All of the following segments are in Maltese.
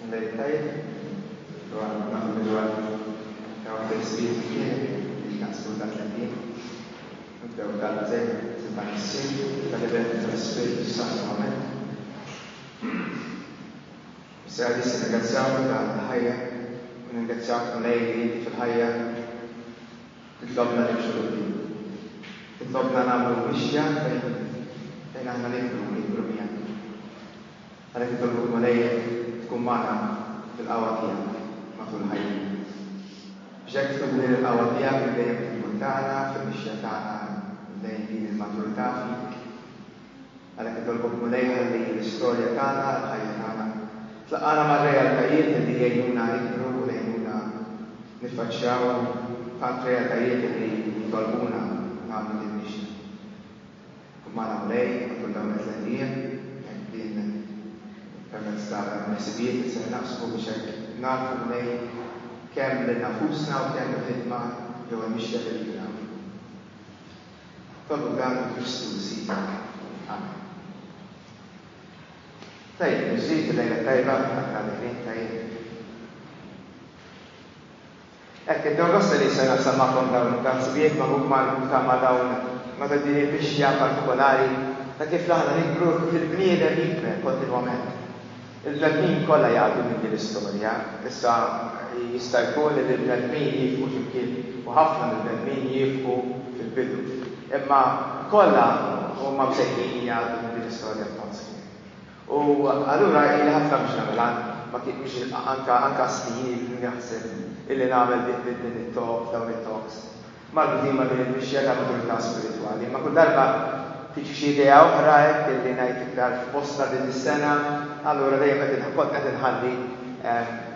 Lejtajt, dwar naqblu dwar tesbiet li naqsmu dak l-għin, nibdew tal-żejn tibqa' nissin tal-event tal-Ispiritu Santu Amen. Issa għadis nirringrazzjawk tal-ħajja u nirringrazzjawk lejli fil-ħajja titlobna nimxu l-qudiem. Titlobna nagħmlu mixja fejn aħna nikbru miegħek. Għalhekk nitolbuk lejl tkun magħna fil-qawwa tiegħek matul ħajja. Biex hekk tibni l-qawwa tiegħek dejjem fil-jum tagħna, fil-mixja tagħna dejjem din il-maturità fik. Għalhekk nitolbok lejl li l-istorja tagħna, l-ħajja tagħna tlaqgħana mar-realtajiet li jgħinuna nikbru u jgħinuna niffaċċjaw tant realtajiet li jitolbuna nagħmlu din mixja. Tkun magħna lejl matul dawn it-tletien permezz tal-mesibiet li se naqsmu biex hekk narfu lejn kemm lil nafusna u kemm il-ħidma jew il-mixja li lilna. Tolbu dan Kristu Sidi. Amen. Tajjeb, nżid lejla tajba għal-għalin tajjeb. Hekk id-dogosta li se naqsam magħhom dawn il-mesibiet ma' dawn ma' din il-mixja partikolari ta' kif aħna nikbru fil-bniedem jikber kontinwament. Il-bnedmin kollha jgħaddu minn din l-istorja, issa jista' jkun li l-bnedmin jifhmu x'imkien u ħafna mill-bnedmin jifhmu fil-bidu. Imma kollha huma msejħin jgħaddu minn din l-istorja f'Tonskin. U allura ili ħafna biex nagħmel ma kienx anke snin li naħseb illi nagħmel din it-talk dawn it-talks. Marbutin ma' din il-mixja ta' maturità spiritwali, ma kull darba tiġi xi idea oħra hekk illi ngħid iktar f'posta din is-sena, allura dejjem qed inħalli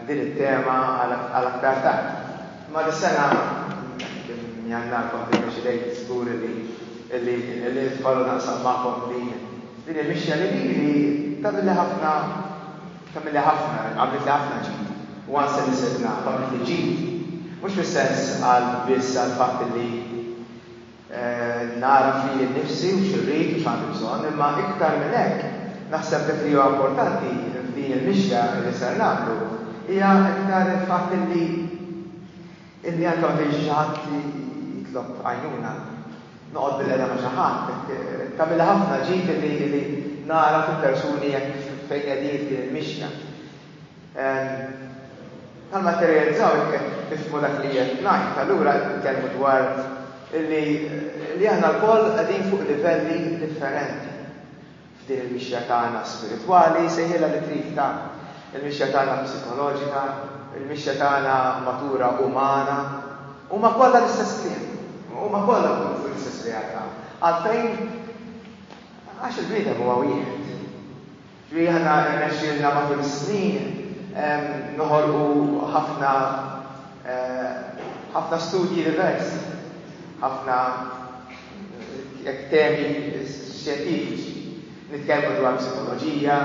din it-tema għal aktar tard. Ma dis-sena jgħannalkom din xi dejt żgur illi tfallu naqsam magħhom din il-mixja li tagħmilli ħafna għamlet li ħafna ġid. Once li sibna għamlet li ġid. Mhux fis-sens għal biss għal fatt li nara fi n-nifsi u xirrit u x'għandu bżonn, imma iktar minn hekk naħseb dak li huwa importanti f'din il-mixja li ser nagħmlu hija iktar il-fatt illi anke fejn xi ħadd jitlob għajnuna noqgħod bil-qeda ma' xi ħadd, tagħmilha ħafna ġid illi nara fil-persuni jekk fejn qegħdin din il-mixja. Għal-materializzaw nifhmu dak li qed ngħid, allura nitkellmu dwar li aħna l-koll għadin fuq livelli differenti f'din il-mixja tagħna spiritwali, sejħilha li trid ta' il-mixja tagħna psikoloġika, il-mixja tagħna matura umana, huma kollha l-istess kliem, huma kollha fuq l-istess realtà. Għalfejn għax il-bniedem huwa wieħed. Ġifieri aħna rnexxielna matul is-snin noħolqu ħafna studji diversi. ħafna temi xjentifiċi. Nitkellmu dwar psikoloġija,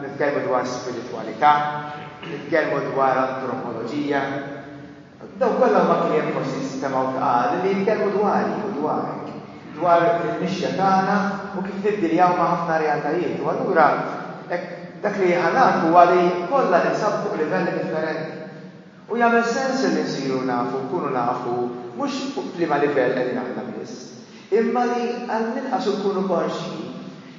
nitkellmu dwar spiritualità, nitkellmu dwar antropoloġija. Daw kollha ma kliem forsi sistemaw tqal li jitkellmu dwar il-mixja tagħna u kif niddiljaw ma' ħafna realtajiet. U allura dak li ħanat huwa li kollha ninsab fuq livelli differenti. U jagħmel sens li nsiru nafu, nkunu nafu mhux fuq liema livell qegħdin aħna biss, imma li għall-inqas nkunu konxi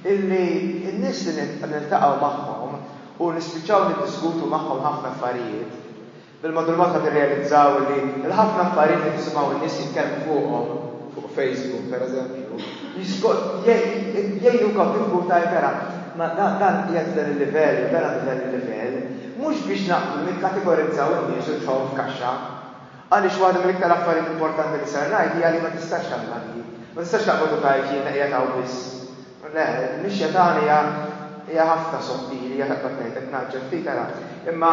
illi n-nies li niltaqgħu magħhom u nispiċċaw niddiskutu magħhom ħafna affarijiet, bil-madrumata tirrealizzaw li l-ħafna affarijiet li nisimgħu n-nies jitkellmu fuqhom fuq Facebook pereżempju, jgħidu konflitt ta' vera, ma dan qiegħed dan il-livell, dan il-livell, mhux biex naqblu nikkategorizzaw in-nies u nħow f'kaxxa. Għaliex waħda mill-iktar affarijiet importanti li sar ngħid hija li ma tistax tagħmel ma tistax taqbdu tajt jien qiegħed hawn biss. Le, l-mixja tagħna hija ħafna sottili, hija taqbad ngħid qed naġġel ftit ara. Imma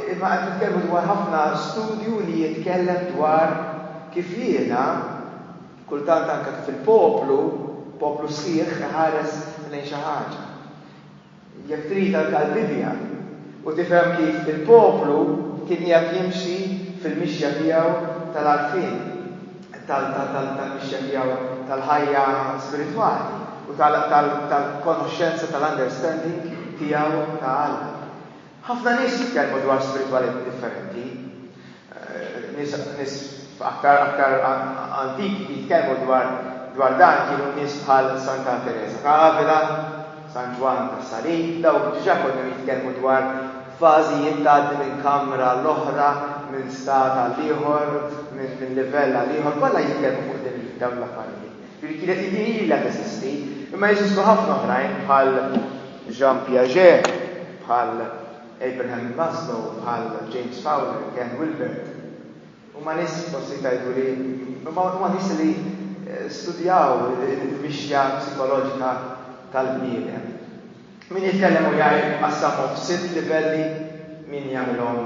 qed nitkellmu dwar ħafna studju li jitkellem dwar kif jiena kultant anke kif il-poplu sħiħ ħares lejn xi ħaġa. Jekk trid anke l-Bibja u tifhem kif il-poplu kien qiegħed jimxi fil-mixja tiegħu tal-għarfien, tal-mixja tiegħu tal-ħajja spiritwali u tal-konoxxenza tal-understanding tiegħu ta' Alla. ħafna nies jitkellmu dwar spiritualità differenti. Nies aktar antiki jitkellmu dwar dan kienu nies bħal Santa Teresa d'Avila, San Ġwan ta' Salit, daw diġà konna jitkellmu dwar fażijiet tgħaddi minn kamra l-oħra, minn stat għal ieħor, minn livell għal ieħor, kollha jitkellmu fuq dawn l-affarijiet. Kienet ilha teżisti, imma jeżistu ħafna oħrajn bħal Jean Piaget, bħal Abraham Maslow, bħal James Fowler, Ken Wilber. Huma nies forsi tgħidu li huma nies li studjaw il-mixja psikoloġika tal-bniedem. Min jitkellem u jgħid qassamu f'6 livelli, min jagħmilhom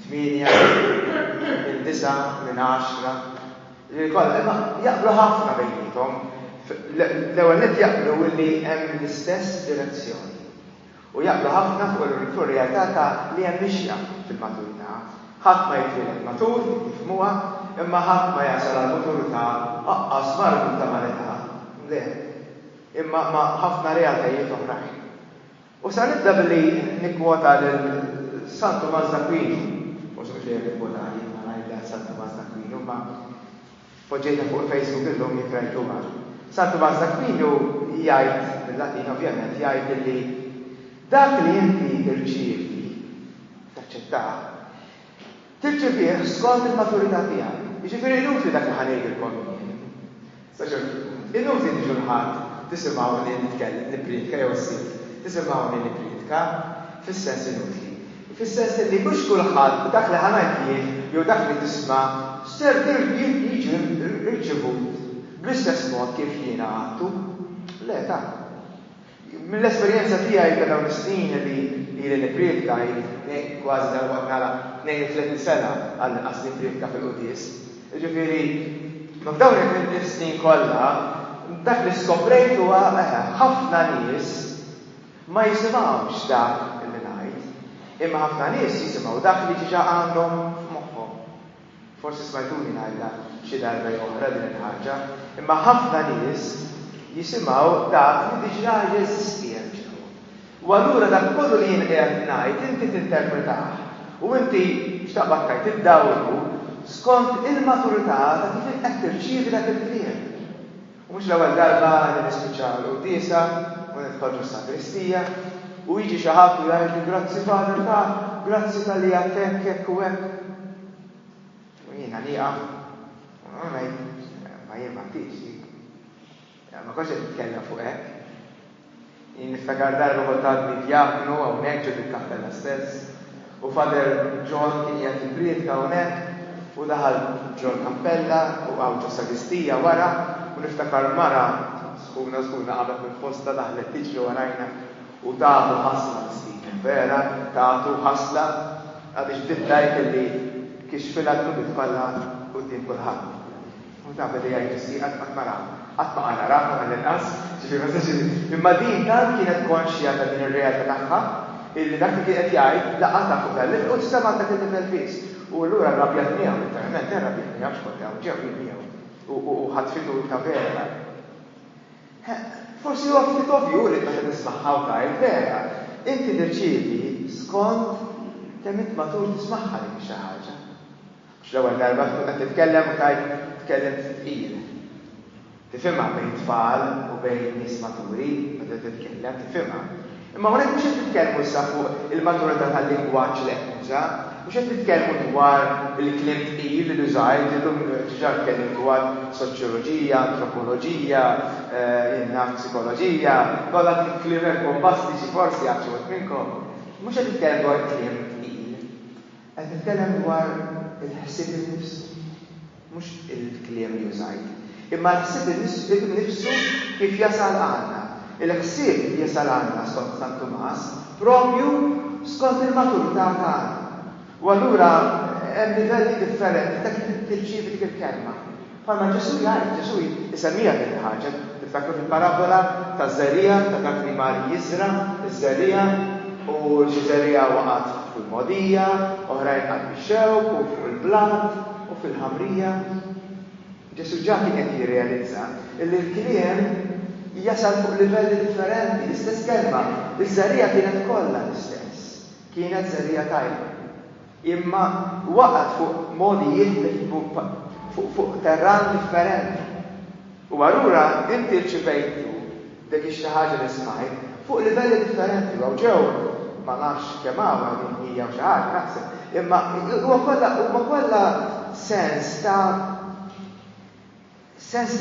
8, minn 9, minn 10. Imma jaqblu ħafna bejnietom. L-ewwel nett jaqblu li hemm l-istess direzzjoni. U jaqblu ħafna fuq ir-realtà li hemm mixja fil-maturità. Ħadd ma jitwiled matur, jifhmuha, imma ħadd ma jasal għall-maturità aqqas marbuta mal-età. Le, imma ma ħafna realtajiet oħrajn. U sa nibda billi nikkwota lil San Tommaso d'Aquino, mhux mhux li nikkwota jiena ngħidha San Tommaso d'Aquino, ma poġġejta fuq Facebook illum jifrajtuha. San Tommaso d'Aquino jgħid bil-Latin ovvjament jgħid li dak li inti tirċievi taċċettah tirċevih skont il-maturità tiegħek. Jiġifieri inutli dak li ħanejdilkom jien. Inutli tiġu l-ħadd tisimgħuni nitkellem nippriedika jew ssir. Tisimgħuni nippriedika fis-sens inutli. Fis-sens li mhux kulħadd dak li ħanajt jien jew dak li tisma' ser jiġi irċevut bl-istess mod kif jiena għadtu. Le ta' mill-esperjenza tiegħi ta' dawn is-snin li nippriedika kważi darwaqt nagħla 32 sena għal nippriedika fil-qudies. Jiġifieri f'dawn is-snin kollha dak li skoprejt huwa ħafna nies ma jisimgħux dak li ngħid, imma ħafna nies jisimgħu dak li diġà għandhom f'moħħhom. Forsi smajtuni ngħidha xi darba jew oħra din il-ħaġa, imma ħafna nies jisimgħu dak li diġà jeżisti hemm ġew. U allura dak kollu li jien qiegħed ngħid inti tinterpretah u inti x'taqbad tgħid tiddawru skont il-maturità ta' kif qed tirċievi dak il-kliem. U mhux l-ewwel darba li nispiċċaw l-quddiesa u nidħolġu s-sakristija u jiġi xi ħadd u jgħidli grazzi Fader ta' grazzi tal-li għattek hekk u hekk. U jiena nieqaf u ngħid ma jien ma tiġi. Ma konx qed nitkellem fuq hekk. Jien niftakar darba kont għadni djaknu hawnhekk ġod il-kappella stess u Fader John kien qiegħed jippriedika hawnhekk u daħal ġol kappella u għawġu sakristija wara u niftakar mara skuna qabel fil-posta daħlet tiġri warajna u tagħtu ħasla Stephen vera, tagħtu ħasla għadix bdittajt li kixfilha l-nubit kollha quddiem kulħadd. U ta' beda jgħid qatt ma qara rafa mal-inqas, imma din dan kienet konxja ta' din ir-realtà tagħha illi dak li kienet jgħid laqgħa fuq tal-livell u tista' dak il-livell biss. U allura rrabjat miegħu, literalment rrabjat miegħu x'kont ġew miegħu u ħadfitu ta' vera. Forsi huwa ftit ovvju li meta tismaħħa u tgħid vera, inti tirċievi skont kemm int matur tismaħħa dik xi ħaġa. X'l-ewwel darba tkun qed titkellem u tgħid tkellem tqil. Tifhimha bejn tfal u bejn nies maturi, meta titkellem tifhimha. Imma hawnhekk mhux qed titkellmu issa fuq il-maturità tal-lingwaġġ li qed nuża, mhux qed titkellmu dwar il-kliem tqil li użajt, illum diġà tkellim dwar soċjoloġija, antropoloġija, psikoloġija, kollha kliem bombastiċi forsi għaxu minnkom. Mhux qed titkellem dwar kliem tqil. Qed titkellem dwar il-ħsieb innifsu, mhux il-kliem li użajt. Imma l-ħsieb innifsu kif jasal għandna. Il-ħsieb jasal għandna skont San Tommas propju skont il-maturità tagħna. U allura hemm livelli differenti ta' kif tirċievi dik il-kelma. Bħalma Ġesu jgħid, Ġesu isemmija din il-ħaġa, tiftakru fil-parabola ta' żerrija ta' dak li mar jiżra, iż-żerrija u xi żerrija waqgħet fil-modija, oħrajn qed bix-xewk u fuq il-blat u fil-ħamrija. Ġesu ġa kien qed jirrealizza li l-kliem jasal fuq livelli differenti, l-istess kelma, iż-żerrija kienet kollha l-istess. kienet żerrija tajba. Imma waqgħet fuq modijiet fuq terran differenti. U allura inti rċivejtu dik xi ħaġa li smajt fuq livelli differenti u ġew ma nafx kemm hawn hija xi ħaġa naħseb. Imma huwa kollha sens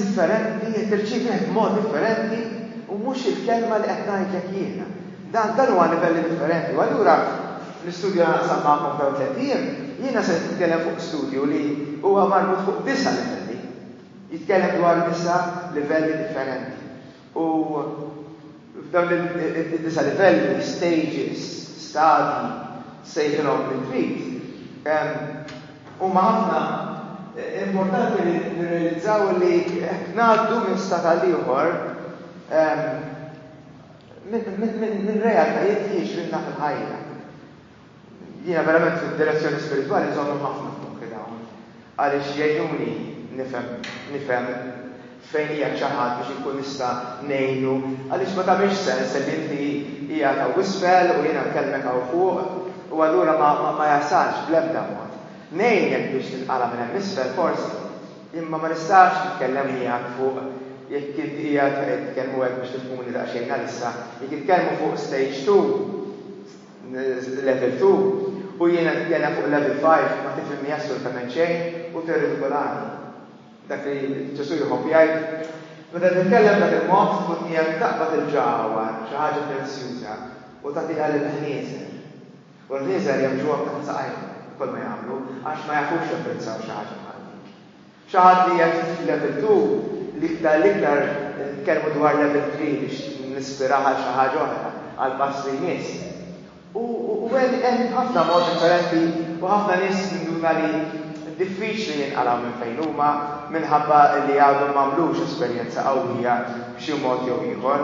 differenti, tirċievi b'mod differenti u mhux il-kelma li qed ngħidlek jiena. Dan huwa livelli differenti. U allura l-istudju naqsam magħkom f'dawn 3 ijiem, jiena se nitkellem fuq studju li huwa marbut fuq 9 livelli. Jitkellem dwar 9 livelli differenti. U f'dawn il-9 livelli, stages, stadi, sejħilhom li trid, huma ħafna importanti li nirrealizzaw li ngħaddu minn stat għal ieħor minn realtajiet li jiexrinna fil-ħajja. Jiena verament fid-direzzjoni spiritwali żommhom ħafna fuq dawn. Għaliex jgħinuni nifhem fejn hija xi ħadd biex inkun nista' ngħinu, għaliex ma tagħmilx sens li inti hija ta' wisfel u jiena nkellmek hawn fuq u allura ma jasalx bl-ebda mod. Ngħinek biex tinqala minn hemm isfel forsi, imma ma nistax nitkellem miegħek fuq jekk inti hija titkellmu hekk biex tifhmuni daqsxejn għalissa, jekk titkellmu fuq stage 2, level 2, u jiena nitkellem fuq level 5 ma tifhimni assolutament xejn u tirridikolani. Dak li Ġesu jħobb jgħid, meta titkellem dak il-mod tkun qiegħed taqbad il-ġawwa xi ħaġa prezzjuża u tagħtiha lill-ħnieżer. U l-ħnieżer jemġuha b'taħt saqajhom kull ma jagħmlu għax ma jafux japprezzaw xi ħaġa bħal dik. Xi ħadd li jgħid level 2 l-iktar kelmu dwar level 3 biex nispiraħ għal xi ħaġa oħra għal pass li jmiss. U hemm ħafna mod differenti u ħafna nies minduna li diffiċli jinqalgħu minn fejn huma minħabba li għadhom m'għamlux esperjenza qawwija b'xi mod jew ieħor.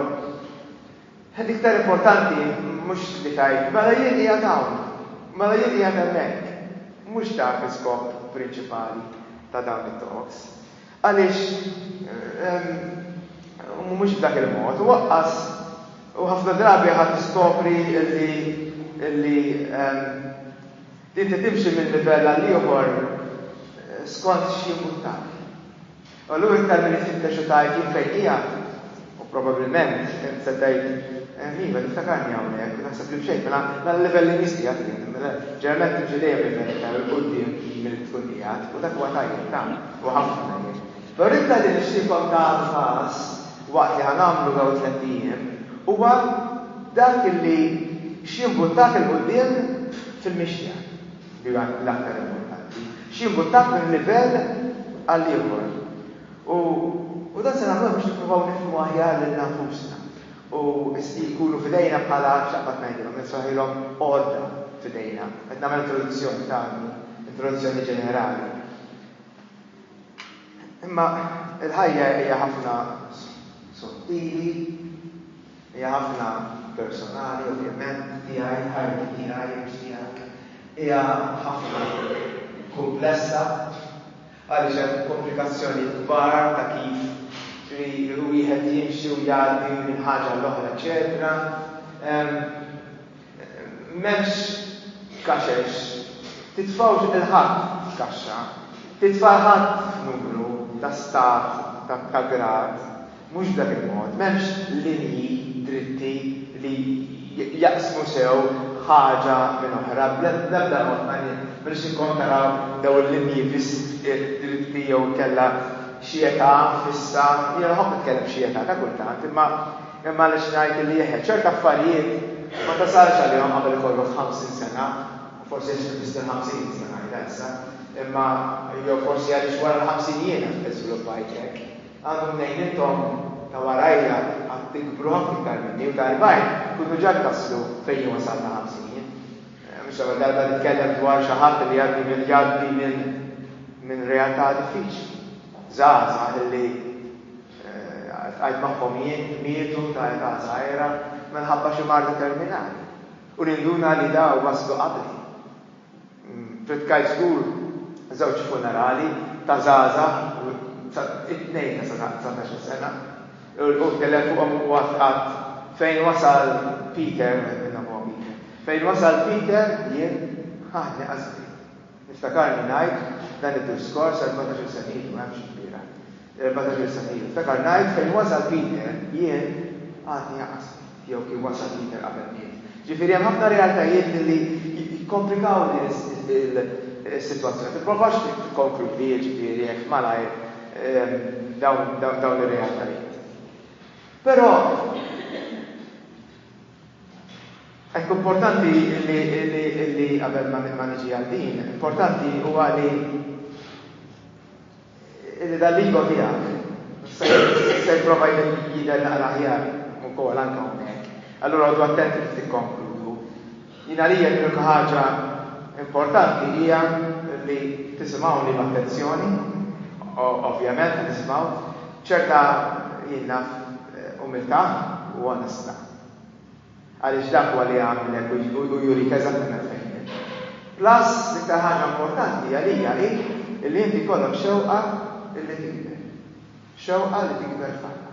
L-iktar importanti mhux li tgħid mela jien qiegħed hawn, mela jien qiegħed hemmhekk. Mhux dak l-iskop prinċipali ta' dawn it-talks. Għaliex mhux b'dak il-mod, waqqas u ħafna drabi ħadd tiskopri li inti timxi minn livell għal ieħor skont xi jimbutak. U allura iktar min ifittex u tgħid jien fejn qiegħed, u probabbilment se tgħid iva niftakarni hawnhekk, naħseb li b'xejn mela l-livell li nies qiegħed ġeneralment timxi dejjem livell il-quddiem milli tkun qiegħed, u dak huwa tajjeb tagħmel u ħafna tajjeb. Però inta li nixtieqhom tagħtu każ waqt li ħanagħmlu dawn 3 ijiem huwa dak li x'imbuttak il-quddiem fil-mixja li huwa l-aktar importanti. X'imbuttak minn livell għal ieħor. U dan se nagħmluh biex nippruvaw nifhmu aħjar lil nafusna. U jkunu f'idejna bħala x'aqbad ngħidilhom, nitfaħilhom għodda f'idejna. Qed nagħmel introduzzjoni tagħna, introduzzjoni ġenerali. Imma il-ħajja hija ħafna sottili, hija ħafna personali, ovvjament, tiegħi, ħajja tiegħi, mhux tiegħek. Hija ħafna komplessa, għaliex hemm komplikazzjoni kbar ta' kif wieħed jimxi u jgħaddi minn ħaġa l-oħra, eċetera. M'hemmx kaxex, titfgħux il-ħadd f'kaxxa, titfa' ħadd numru ta' stat, ta' grad, mhux dak il-mod, m'hemmx linji dritti li jaqsmu sew ħaġa minn oħra, bl-ebda mod ma nix inkontaraw daw il-linji dritti jew kella xieta fissa, jiena ħobb nitkellem xieta ta' kultant, imma lex ngħid li jeħed ċerta affarijiet ma tasarx għalihom qabel ikollok 50 sena, forsi jistil 50 sena issa, imma jew forsi għaliex wara l-50 jiena żviluppajt hekk. Għandhom ngħid intom ta' warajja għad tikbru ħafna iktar minni u darbajn kunu ġad taslu fejn wasalna 50. Mhux ewwel darba nitkellem dwar xi ħadd li jgħaddi minn realtà diffiċli. Żgħażagħ illi għajt magħhom mietu ta' età żgħira minħabba xi marda terminali. U ninduna li daw waslu qabli. Fritkaj żgur żewġ funerali ta' żgħażagħ it-tnejn ta' 19 sena. U tkellem fuqhom u għadd fejn wasal Peter minnhom huwa Peter. Fejn wasal Peter jien ħaħni qasbi. Niftakarni ngħid dan id-diskors 14 sena ilu, m'hemmx kbira. 14 sena ilu. Niftakar ngħid fejn wasal Peter jien ħaħni qasbi. Jew kien wasal Peter qabel jien. Ġifieri hemm ħafna realtajiet li jikkomplikaw is-sitwazzjoni. Tipprovax tikkonkludi ġifieri hekk malajr dawn ir-realtajiet. Però hekk importanti li qabel ma niġi għal din, importanti huwa li dal-lingwa tiegħek se jipprova jidher naqra aħjar ukoll anke hawnhekk. Allura għodu attenti li tikkonkludu. Jiena li l-unika ħaġa importanti hija li tisimgħuni b'attenzjoni, ovvjament tisimgħu ċerta jiena umiltà u onestà. Għaliex dak huwa li għamilek u jurik eżattament fejn. Plus, l-iktar ħaġa importanti għalija li inti kollok xewqa li tikber. Xewqa li tikber f'ħajja.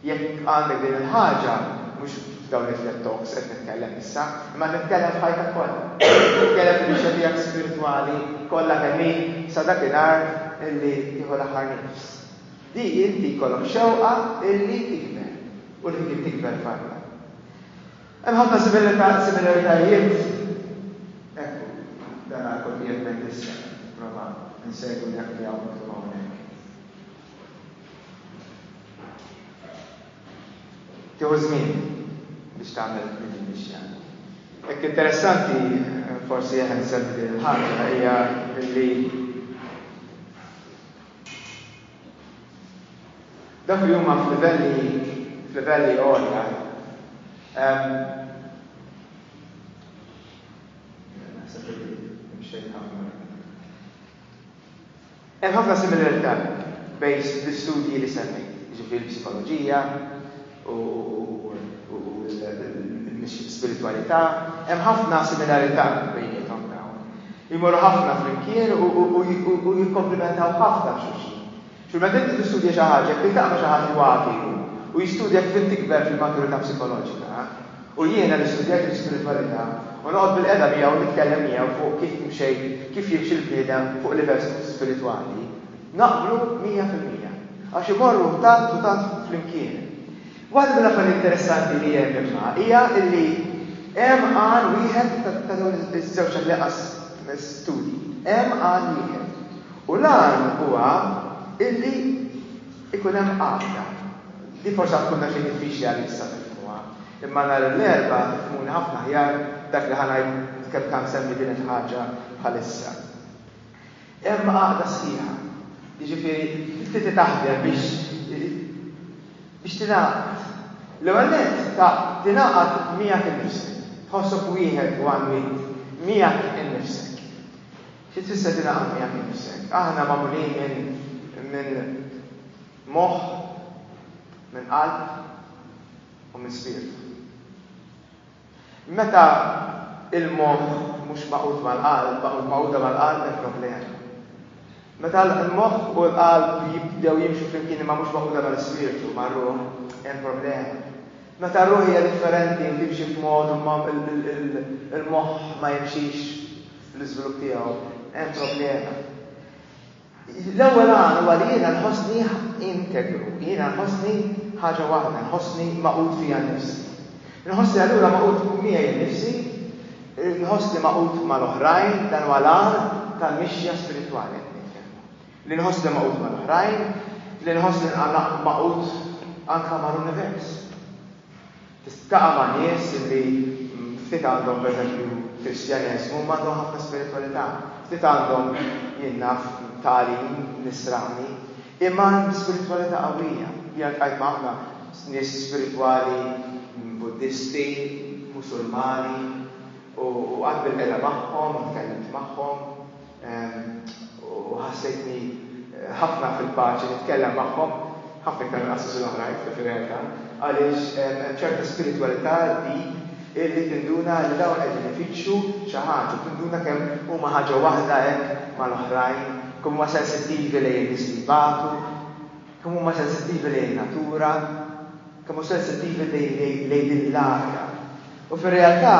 Jekk għandek din il-ħaġa, mhux f'dawn it-tliet talks qed nitkellem issa, imma nitkellem f'ħajta kollha. Nitkellem fil-bixxa tiegħek spiritwali kollha kemm sa dakinhar illi tieħu l-aħħar nifs. Di inti kollok xewqa illi tikber u li tikber f'ħajja. Hemm ħafna similaritajiet. Ekku, dan għal kol jgħid issa, prova nsegwu dak li hawn miktub hawnhekk. Tieħu żmien biex tagħmel din mixja. Hekk interessanti, forsi aħna nsemmi din il-ħaġa hija li dak li huma f'livelli għolja hemm ħafna similarità bejn l-istudji li semmejt, ġifieri l-psikoloġija u l-spiritualità, hemm ħafna similarità bejniethom dawn. Jmorru ħafna flimkien u jikkomplimentaw ħafna xulxin. Meta inti tistudja xi ħaġa, jekk tagħmel xi ħaġa waħdi u jistudja kif tikber fil-maturità psikoloġika, u jiena li studjajt l-spiritualità, u noqgħod bil-qeda miegħu nitkellem miegħu fuq kif jimxi l-bniedem fuq livell spiritwali, naqblu 100%. Għax imorru tant u tant flimkien. Waħda mill-affarijiet interessanti li hemm imma hija li hemm għan wieħed ta' dawn iż-żewġ aqas studji. Hemm għan wieħed. U l-għan huwa illi ikun hemm għaqda. Di forsi tkun xi diffiċli għalissa tifhmuha. Imma nhar l-erba' tifhmuni ħafna aħjar dak li ħanajt kemm kan semmi din il-ħaġa bħalissa. Hemm għaqda sħiħa. Jiġifieri trid taħdem biex tingħaqad. L-ewwel nett tingħaqad miegħek innifsek. Tħossok wieħed u għanwit miegħek innifsek. Xi tfisser tingħaqad miegħek innifsek? Aħna magħmulin minn moħħ, minn qalb u minn spiritu. Meta il-moħħ mhux maqud mal-qalb, maquda mal-qalb hemm problema. Meta l-moħħ u l-qalb jibdew jimxu flimkien imma mhux maquda mal-ispiritu, mar-ruħ, hemm problema. Meta r-ruħ hija differenti u timxi f'mod il-moħħ ma jimxix fl-iżvilupp tiegħu, hemm problema. L-ewwel għan huwa li jiena nħossni integru, jiena nħossni ħaġa waħda, nħossni maqud fija nnifsi. Nħossni allura maqud miegħi nnifsi, nħossni maqud mal-oħrajn dan huwa l-għan tal-mixja spiritwali. Li nħossni maqud mal-oħrajn, li nħossni maqud anke mal-univers. Tistaqa' ma' nies li ftit għandhom pereżempju Kristjaneżmu m'għandhom ħafna spiritualità. Ftit għandhom jien naf tagħlim nisrani, imma spiritualità qawwija. Jien qajt ħafna nies spirituali Buddisti, Musulmani, u qatt bil-qeda magħhom, tkellimt magħhom, u ħassejtni ħafna fil-paċi nitkellem magħhom, ħafna iktar qasas l-oħrajn fil-realtà, għaliex ċerta spiritualità li tinduna li dawn qegħdin ifittxu xi ħaġa, tinduna kemm huma ħaġa waħda hekk mal-oħrajn, kemm huma sensittivi lejn l-istibatu, kemm huma sensittivi lejn natura, kemm huma sensittivi lejn l-arja. U fir-realtà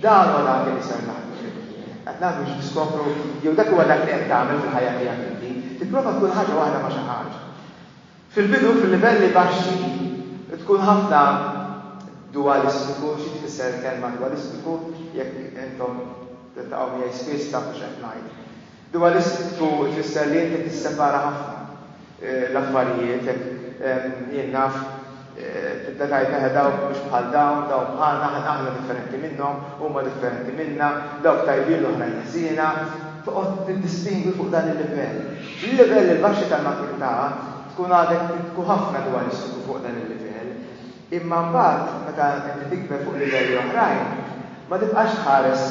Dan huwa dak li sar naħdmu fil-bnien. Qed nagħmlu biex niskopru jew dak huwa dak li qed tagħmel fil-ħajja tiegħek inti, tipprova tkun ħaġa waħda ma' xi ħaġa. Fil-bidu fil-livelli baxxi tkun ħafna dualistiku, xi tfisser kelma dualistiku jekk intom taqgħu miegħi spiss tafu x'qed ngħid. Dualistiku tfisser li inti tissepara ħafna l-affarijiet, jien naf tibda tgħid dawk mhux bħal dawn bħalna aħna differenti minnhom, huma differenti minna, dawk tajbin l-oħrajn ħsiena, toqgħod tiddistingwi fuq dan il-livell. Il-livell il-baxxi tal-maturità tkun għadek tkun ħafna dualistiku fuq dan il-livell, imma mbagħad meta inti tikber fuq livelli oħrajn, ma tibqax tħares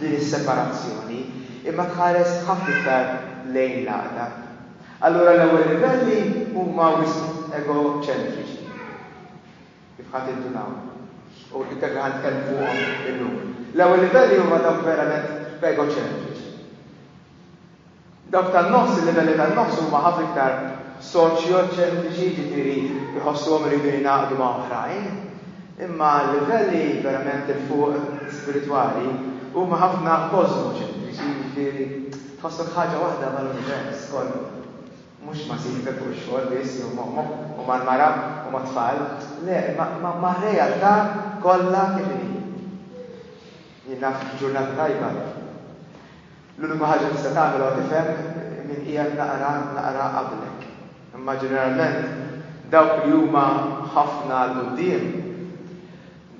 din is-separazzjoni, imma tħares ħafna iktar lejn l-għaqda. Allura l-ewwel livelli huma egoċentriċi. Kif ħadd intunaw. U iktar ħadd tkellmu fuqhom illum. L-ewwel livelli huma dawk verament egoċentriċi. Dawk tan-nofs, il-livelli tan-nofs huma ħafna iktar soċjoċentriċi, ġifieri jħossuhom iridu jingħaqdu ma' oħrajn. Imma l-livelli verament il-fuq spiritwali huma ħafna kosmoċentriċi, ġifieri tħossok ħaġa waħda mal-univers kollu. Mux ma sifek u xogħol biss u mal-mara u mat-tfal, le, ma' realtà kollha kif inhi. Jien naf ġurnata tajba. L-unika ħaġa tista' tagħmel huwa tifhem min qiegħed naqra qablek. Imma ġeneralment dawk li huma ħafna l quddiem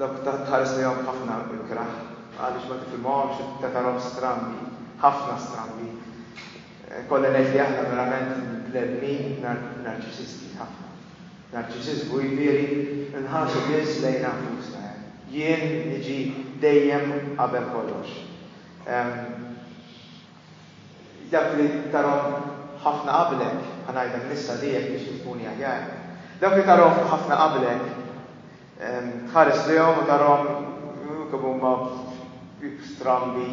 dawk tħares lejhom ħafna ikraħ għaliex ma tifhimhomx tarahom strambi, ħafna strambi. Kolla ngħid li aħna verament l-edmin narċisisti ħafna. Narċisizmu jiġifieri nħarsu biss lejn anfusna. Jien niġi dejjem qabel kollox. Dak li tarhom ħafna qablek, ħanajdem nista' dijek biex tifhmuni aħjar. Dak li tarhom ħafna qablek, tħares lejhom u tarhom kemm huma strambi,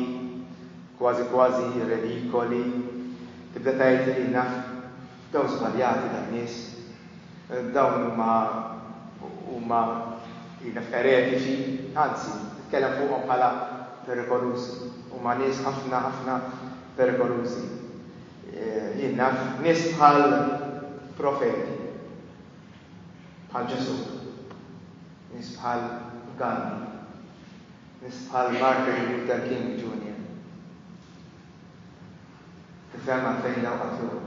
kważi redikoli. Tibda tgħid li naf dawn żbaljati dan nies, dawn huma eretiċi, anzi, titkellem fuqhom bħala perikolużi, huma nies ħafna perikolużi. Jien naf nies bħal profeti, bħal Ġesu, nies bħal Gandhi, nies bħal Martin Luther King Jr. Tifhem fejn dawn qatluhom.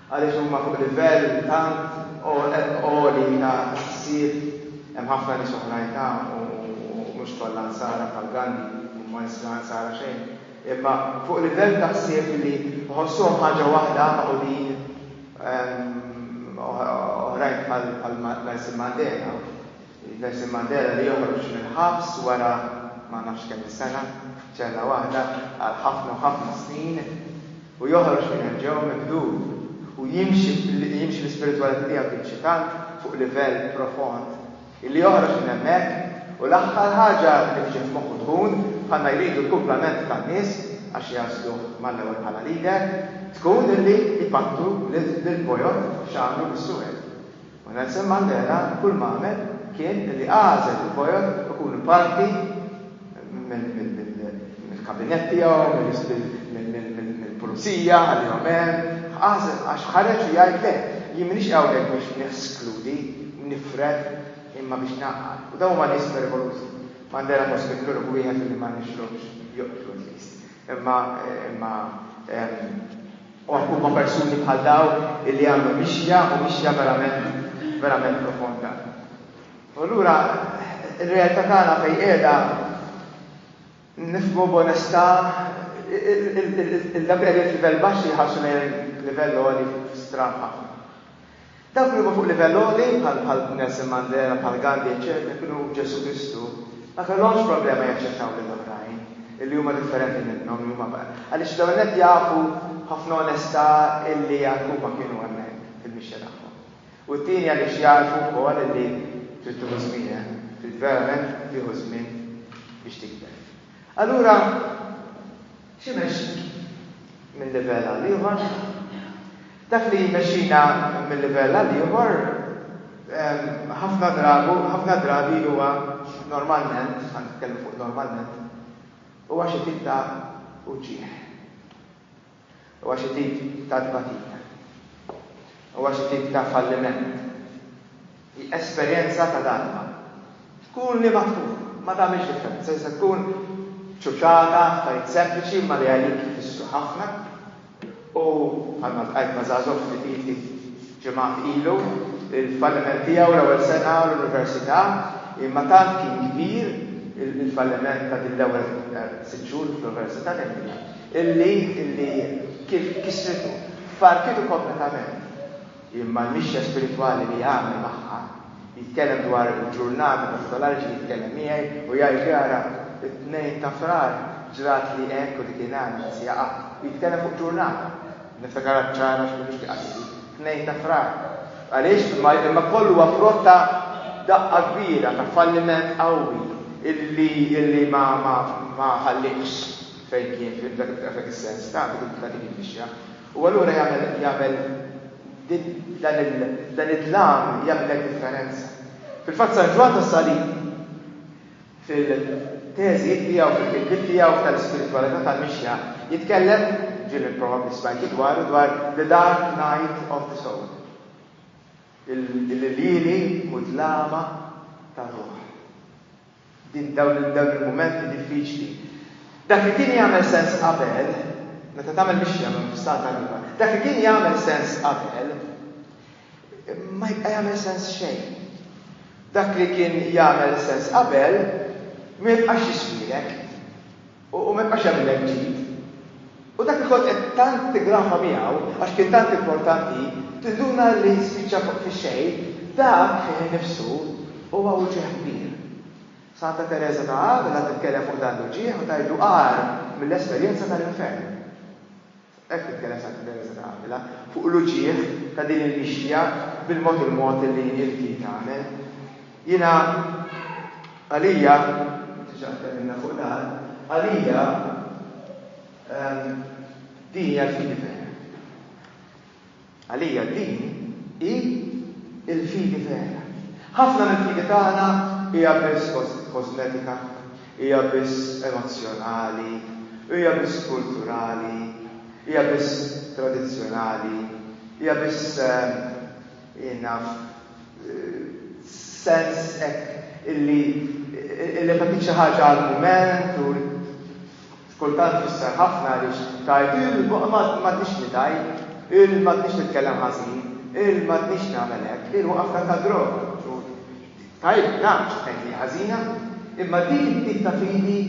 Għaliex huma fuq livell tant għoli ta' ħsieb hemm ħafna nies oħrajn u mhux kollha nsara bħal Gandhi u ma nisra nsara xejn. Imma fuq livell ta' ħsieb li ħossuhom ħaġa waħda maqudin oħrajn bħal Nelson Mandela. Nelson Mandela li joħroġ mill-ħabs wara ma nafx kemm is-sena, ċella waħda għal ħafna snin u joħroġ minn ġew mibdud u jimxi l-ispiritualità tiegħu jimxi tant fuq livell profond illi joħroġ minn hemmhekk u l-aħħar ħaġa li tiġi f'moħħu tkun bħalma jridu l-kumplament tan-nies għax jaslu mal-ewwel bħala lider tkun illi jpattu lill-bojot x'għamlu bis-Suwed. U Nelson Mandela kull ma għamel kien illi għażel il-bojot ikunu parti mill-kabinet tiegħu, mill-pulizija, għal-jomem, għax ħareġ u jgħid le, jien m'iniex hawnhekk biex neskludi, nifred, imma biex naqqal. U dawn huma nies perikolużi. Mandela mhux kienu wieħed li ma nixrobx joqtlu l-list. Imma huma persuni bħal dawn illi għamlu mixja u mixja verament profonda. U allura ir-realtà tagħna fejn qiegħda nifhmu b'onestà dak li livell baxx jħarsu lejn livell għoli stram ħafna. Dawk li huma fuq livell għoli bħal Nelson Mandela, bħal Gandhi, eċetera, kienu Ġesu Kristu, ma kellhomx problema jaċċettaw lil oħrajn illi huma differenti minnhom li huma għaliex dawn qed jafu ħafna onestà illi huma kienu hemmhekk fil-mixja tagħhom. U t-tieni għaliex jafu wkoll illi trid tieħu żmien, trid verament tieħu żmien biex tikber. Allura, x'imexxi minn livell għal ieħor? Dak li jmexxina minn livell għal ieħor ħafna drabi huwa normalment, għan nitkellmu fuq normalment, huwa xi tip ta' uġieħ. Huwa xi tip ta' tbatija. Huwa xi tip ta' falliment. Esperjenza ta' darba. Tkun li ma tagħmilx differenza, se tkun ċuċata, affarijiet sempliċi ma li għalik jfissru ħafna. U bħalma tqajt ma' żagħżugħ ftit ġimgħat ilu, il-falliment tiegħu l-ewwel sena l-università, imma tant kien kbir il-falliment ta' din l-ewwel 6 xhur fl-università illi kif kisritu, farkitu kompletament. Imma l-mixja spirituali li għamil magħha jitkellem dwar il-ġurnata partikolari ġi jitkellem miegħi u jgħid jara it-tnejn ta' frar ġrat li hekk u dik ingħamel sjaqa' jitkellem fuq ġurnata. Niftakar ċara x'kux tiqgħid. Tnejn ta' frar. Għaliex imma kollu huwa frott ta' daqqa kbira ta' falliment qawwi illi ma ħallix fejn kien f'dak is-sens ta' dik il-mixja. U allura jagħmel dan id-dlam jagħmel differenza. Fil-fatt San Ġwan tas-Salib fil-teżi tiegħu fil-kilbit tiegħu tal-ispiritualità tal-mixja jitkellem ġil probabbli smajtu dwar the dark night of the soul. Il-lili mudlama tar-ruħ. Din dawn il-momenti diffiċli. Dak li kien jagħmel sens qabel, meta tagħmel mixja minn stat tal-iba, dak li kien jagħmel sens qabel, ma jibqa' jagħmel sens xejn. Dak li kien jagħmel sens qabel, ma jibqax jiswilek u ma jibqax jagħmilek ġid. U dak li kont qed tant tigrafa miegħu, għax kien tant importanti, tinduna li spiċċa fuq fix-xejn, dak fih nifsu huwa uġieħ kbir. Santa Teresa ta' Avila titkellem fuq dan l-uġieħ u tgħidu qar mill-esperjenza tal-infern. Hekk titkellem Santa Teresa ta' Avila fuq l-uġieħ ta' din il-mixja bil-mod li inti tagħmel. Jiena għalija tiġa tkellimna fuq dan, għalija din hija l-fidi vera. Għalija din hi l-fidi vera. Ħafna mill-fidi tagħna hija biss kosmetika, hija biss emozjonali, hija biss kulturali, hija biss tradizzjonali, hija biss sens hekk illi tagħtik xi ħaġa għall-mument u kultant tfisser ħafna għaliex tgħid ma tnix nidaj, ma tnix nitkellem ħażin, ma tnix nagħmel hekk, waqafna ta' droga. Tajb, nafx fejn ħażina, imma dik it-tip ta' fidi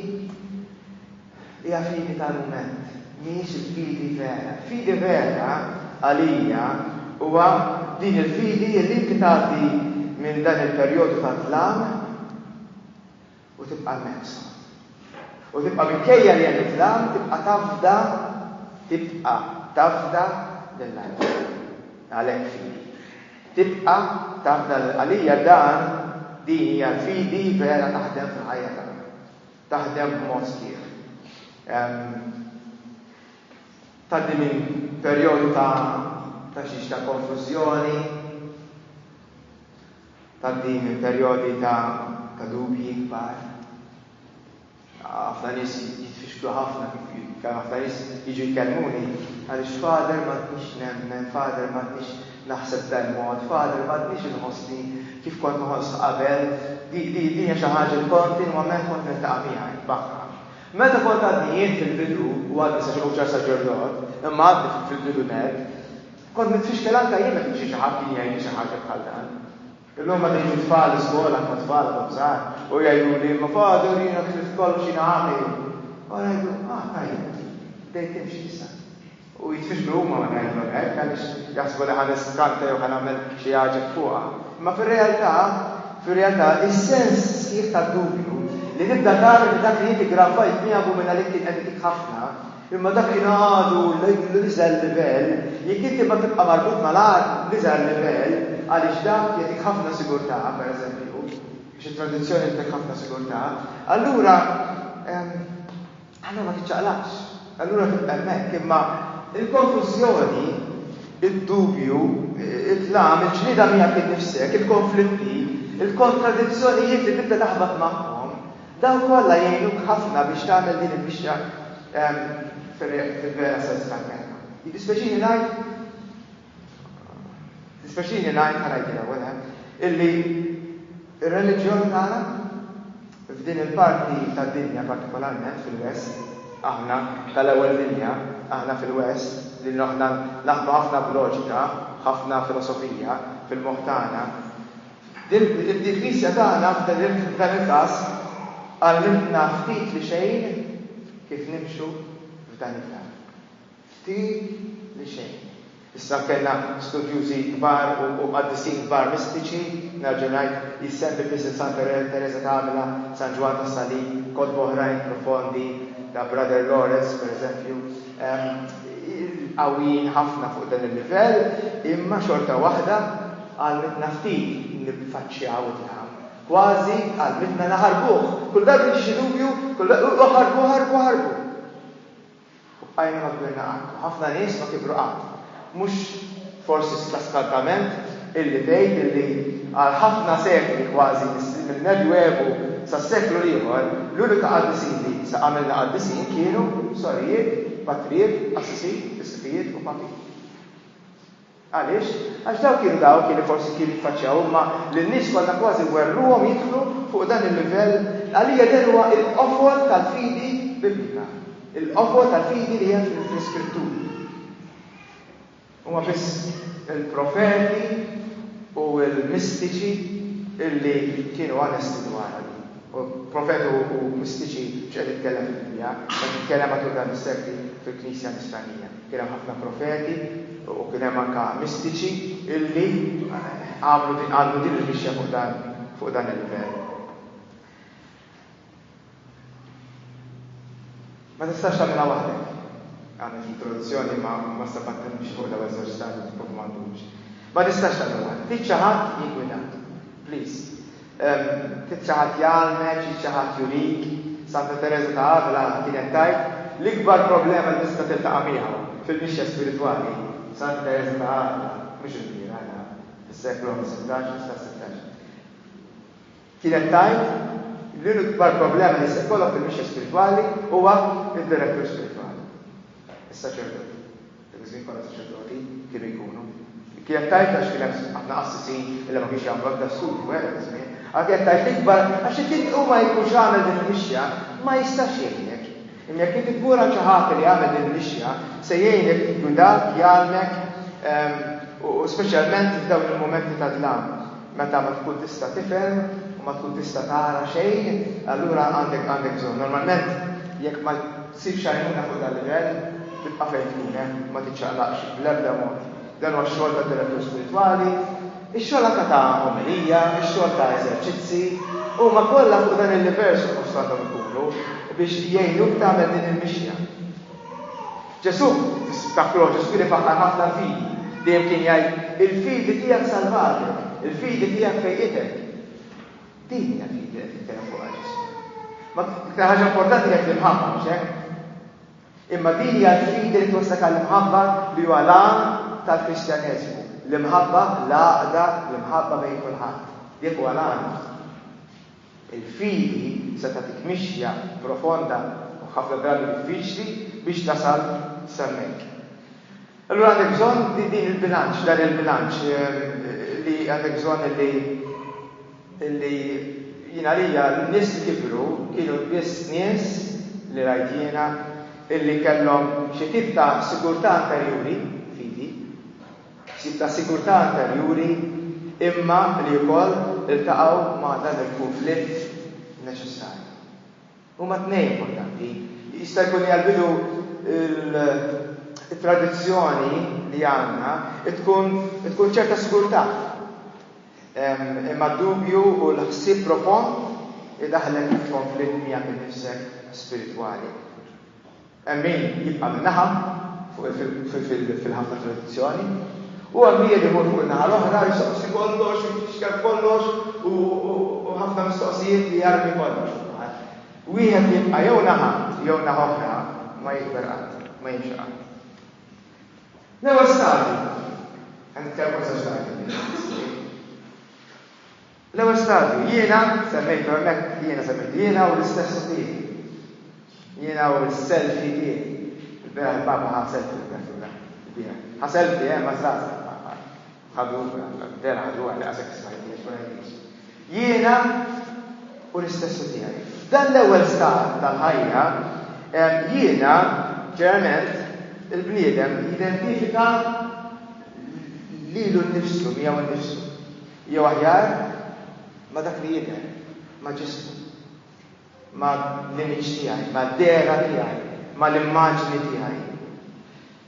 hija fidi tal-mument, mhix il-fidi vera. Fidi vera għalija huwa din il-fidi li inti tagħti minn dan il-perjodu ta' tlam u tibqa' mezzo. U tibqa' minkejja li hemm it-tlam tibqa' tafda lill-għajja. Għalhekk fidi. Tibqa' tafda għalija dan din hija fidi vera taħdem fil-ħajja tagħna. Taħdem b'mod sħiħ. Tgħaddi minn perjodu ta' xi ta' konfużjoni, tgħaddi minn perjodi ta' dubji kbar. Ħafna nies jitfixklu ħafna kemm ħafna nies jiġu jkellmuni għaliex fader ma tnix nemmen, fader ma tnix naħseb dan mod, fader ma tnix inħossni kif kont nħoss qabel, din hija xi ħaġa li kontinwament kont niltaqa' miha nitbaħħa. Meta kont għaddejjin fil-bidu u għaddi sa xi ħuġa saġġordot, imma għaddi fil-bidu net, kont nitfixkel anke jien meta xi ħadd kien jgħid xi ħaġa bħal dan. Illum ma tiġi tfal iskola ma tfal żgħar u jgħidu li ma fader jiena kif kollox jiena għamel. U ngħidu, tajjeb, dejt timxi issa. U jitfixklu huma ma ngħidu hekk għaliex jaħsbu li ħaniskanta jew ħanagħmel xi ħaġa fuqha. Ma fir-realtà is-sens sħiħ tad-dubju li tibda tagħmel li dak li inti grafajt miegħu minn għalik kien qed ħafna, imma dak kien għadu l-iżel livell, jekk inti ma tibqa' marbut mal-iżel livell għaliex dak jagħtik ħafna sigurtà, pereżempju, biex it-tradizzjoni tagħtik ħafna sigurtà, allura ma tiċċaqlax, allura tibqa' hemmhekk, imma il-konfużjoni, id-dubju, it-tlam, il-ġlida miegħek innifsek, il-konflitti, il-kontradizzjonijiet li tibda taħbad magħhom, dawn kollha jgħinuk ħafna biex tagħmel din il-mixja fil-vera sens tal-kelma. Dispeċini ngħid ħanajdilha wara illi ir-reliġjon tagħna f'din il-parti tad-dinja partikolarment fil-West, aħna tal-ewwel dinja, aħna fil-West li naħdmu ħafna b'loġika, ħafna filosofija fil-moħħ tagħna. Id-Knisja tagħna f'dan il-każ għallimna ftit li xejn kif nimxu f'dan il-każ. Ftit li xejn. Issa kellna studjużi kbar u qaddisin kbar mistiċi, ngħid jissemmi biss Santa Teresa d'Avila, San Ġwan tas-Salim, kotbu oħrajn profondi ta' Brother Lawrence, per eżempju, qawwin ħafna fuq dan il-livell, imma xorta waħda għalmitna ftit niffaċċjaw il-ħam. Kważi għalmitna naħarbuh, kull darba li xi dubju, ħarbu. U bqajna ma kbirna qatt. Ħafna nies ma kibru qatt. Mhux forsi skalkament illi tgħid illi għal ħafna sekli kważi mill-Medjuevu sas-seklu ieħor l-unika qaddisin li sa għamilna qaddisin kienu sorijiet, patrijiet, assisin, istifijiet u papi. Għaliex? Għax kienu forsi jiffaċċjaw imma lin-nies kollha kważi werruhom jidħlu fuq dan il-livell għalija dan huwa l-qofol tal-fidi biblika. Il-qofol tal-fidi li hija fl-Iskritturi. Huma biss il-profeti u l-mistiċi illi kienu onesti dwar għalli. U profetu u mistiċi ċed jitkellem fil-Biblja, jitkellem matul dan is-sekli fil-Knisja Nisranija. Kien hemm ħafna profeti u kien hemm anke mistiċi illi għamlu din il-mixja fuq dan il-livell. Ma tistax tagħmilha waħdek. Għandek introduzzjoni ma stafattemx fuq l-ewwel żewġ stadji fuq m'għandux. Ma tistax tagħmilha. Trid xi ħadd jigwidak. Please. Trid xi ħadd jgħalmek, xi ħadd jurik. Santa Teresa d'Avila kienet tajt l-ikbar problema li tista' tiltaqa' miegħu fil-mixja spiritwali. Santa Teresa d'Avila mhux il-kbir għandha fis-seklu 16. Kienet tajt l-ikbar problema li se jkollok fil-mixja spiritwali huwa id-direttur spiritwali. Is-saċerdoti. Dik kollha saċerdoti kienu jkunu. Kienet tajt għax kien hemm ħafna qassisin illi ma kienx jagħmlu aktar studju wara żmien. Kienet tajt ikbar għax jekk huma jkunx għamel din il-mixja ma jistax jgħinek. Imma jekk inti tmur għal xi ħadd li jagħmel din il-mixja se jgħinek jgwidak, jgħalmek u speċjalment f'dawn il-momenti ta' dlam. Meta ma tkun tista' tifhem u ma tkun tista' tara xejn, allura għandek bżonn. Normalment jekk ma tsibx għajnuna fuq dal-livell, tibqa' fejn tkun ma tiċċaqlaqx bl-ebda mod. Dan huwa x-xogħol tad-direttur spiritwali, ix-xogħol anke ta' omelija, ix-xogħol ta' eżerċizzi, huma kollha fuq dan il-livell suppost għandhom ikunu biex jgħinuk tagħmel din il-mixja. Ġesu, tiftakru Ġesu kien ifaħħar ħafna fidi, dejjem kien jgħid il-fidi tiegħek salvatek, il-fidi tiegħek fejqitek. Din hija fidi qed titkellem fuqha Ġesu. Ma iktar ħaġa importanti jekk l-imħabba mhux hekk. Imma din hija l-fidi li twaslek għall-imħabba li huwa lan tal-Kristjaneżmu. L-imħabba l-għaqda, l-imħabba bejn kulħadd. Dik huwa lan. Il-fidi se tagħtik mixja profonda u ħafna drabi diffiċli biex tasal semmek. Allura għandek bżonn din il-bilanċ, dan il-bilanċ li għandek bżonn illi jiena lija n-nies li kibru kienu biss nies li rajt jiena illi kellhom xi tip ta' sigurtà anterjuri, fidi, xi ta' sigurtà anterjuri imma li wkoll iltaqgħu ma' dan il-konflitt neċessarju. Huma tnejn importanti. Jista' jkun jgħalbidu il-tradizzjoni li għandna tkun ċerta sigurtà. Imma d-dubju u l-ħsieb profond idaħlek f'konflitt miegħek innifsek spiritwali. Min jibqa' min-naħa fil-ħafna tradizzjoni u għamija li mur fuq naħa l-oħra jistoqsi kollox, jixkar kollox u ħafna mistoqsijiet li jarmi kollox. Wieħed jibqa' jew naħa oħra ma jikber qatt, ma jimxi qatt. L-ewwel stadju, ħanitkellmu żewġ stadji. L-ewwel stadju, jiena semmejtu hemmhekk, jiena u l-istess tiegħi. Jiena u l-selfie tiegħi. Il-bera l-baba ħa selfie l-bera. Ħa selfie, ma żgħażagħ. Ħadu vera ħadu għal għasek smajt. Jiena u l-istess tiegħi. Dan l-ewwel stad tal-ħajja, jiena ġeneralment il-bniedem jidentifika lilu nnifsu, miegħu nnifsu. Jew aħjar ma dak li jidher, ma ġismu, ma l-imiġ tiegħi, ma d-dera tiegħi, ma l-immaġni tiegħi.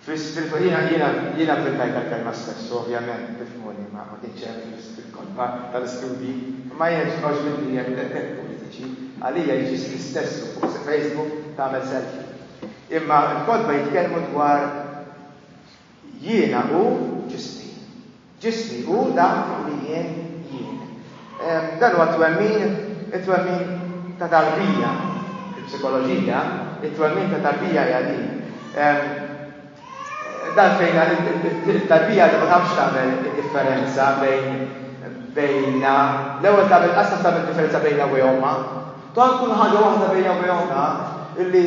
Jiena fil-kajta kelma stess, ovvjament, tifhmuni ma kienx hemm fil-kolba tal-istudji, ma jiena ġifgħux minni jekk politiċi, għalija jiġi l-istess fuq Facebook tagħmel selfie. Imma l-kodba jitkellmu dwar jiena u ġismi. Ġismi u dak li jien. Dan huwa it-twemmin ta' tarbija fil-psikoloġija, it-twemmin ta' tarbija hija din. Dan fejn it-tarbija li ma tafx tagħmel differenza bejna l-ewwel tagħmel qasam tagħmel differenza bejna u omma. Dan tkun ħaġa waħda bejna u omma illi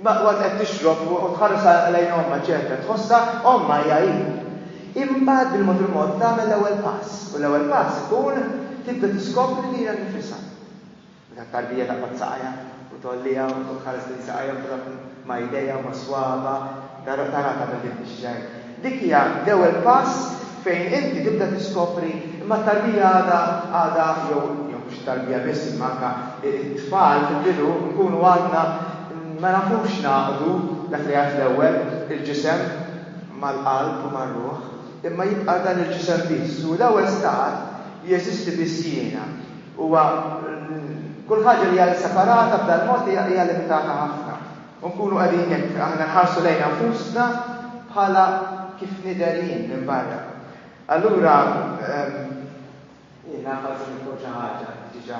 waqt qed tixrob u tħares lejn omma ċerta, tħossha omma hija hi. Imbagħad bil-mod tagħmel l-ewwel pass. U l-ewwel pass ikun tibda tiskopri li hija nifisha. Dak tarbija ta' pazzajja u tollija u tħares lejn saqajja ma' idejja ma' swaba, tara tagħmel din ix-xejn. Dik hija l-ewwel pass fejn inti tibda tiskopri imma t-tarbija għadha jew mhux tarbija biss imma anke it-tfal fil-bidu nkunu għadna ma nafux naqdu dak li għad l-ewwel il-ġisem mal-qalb u mar-ruħ. Imma jibqa' dan il-ġisem biss. U l-ewwel stat jeżisti biss jiena. Huwa kull ħaġa li hija separata b'dan mod hija limitata ħafna. U nkunu qegħdin hekk aħna nħarsu lejn anfusna bħala kif nidherjin minn barra. Allura jiena ħażin ikun xi ħaġa diġà.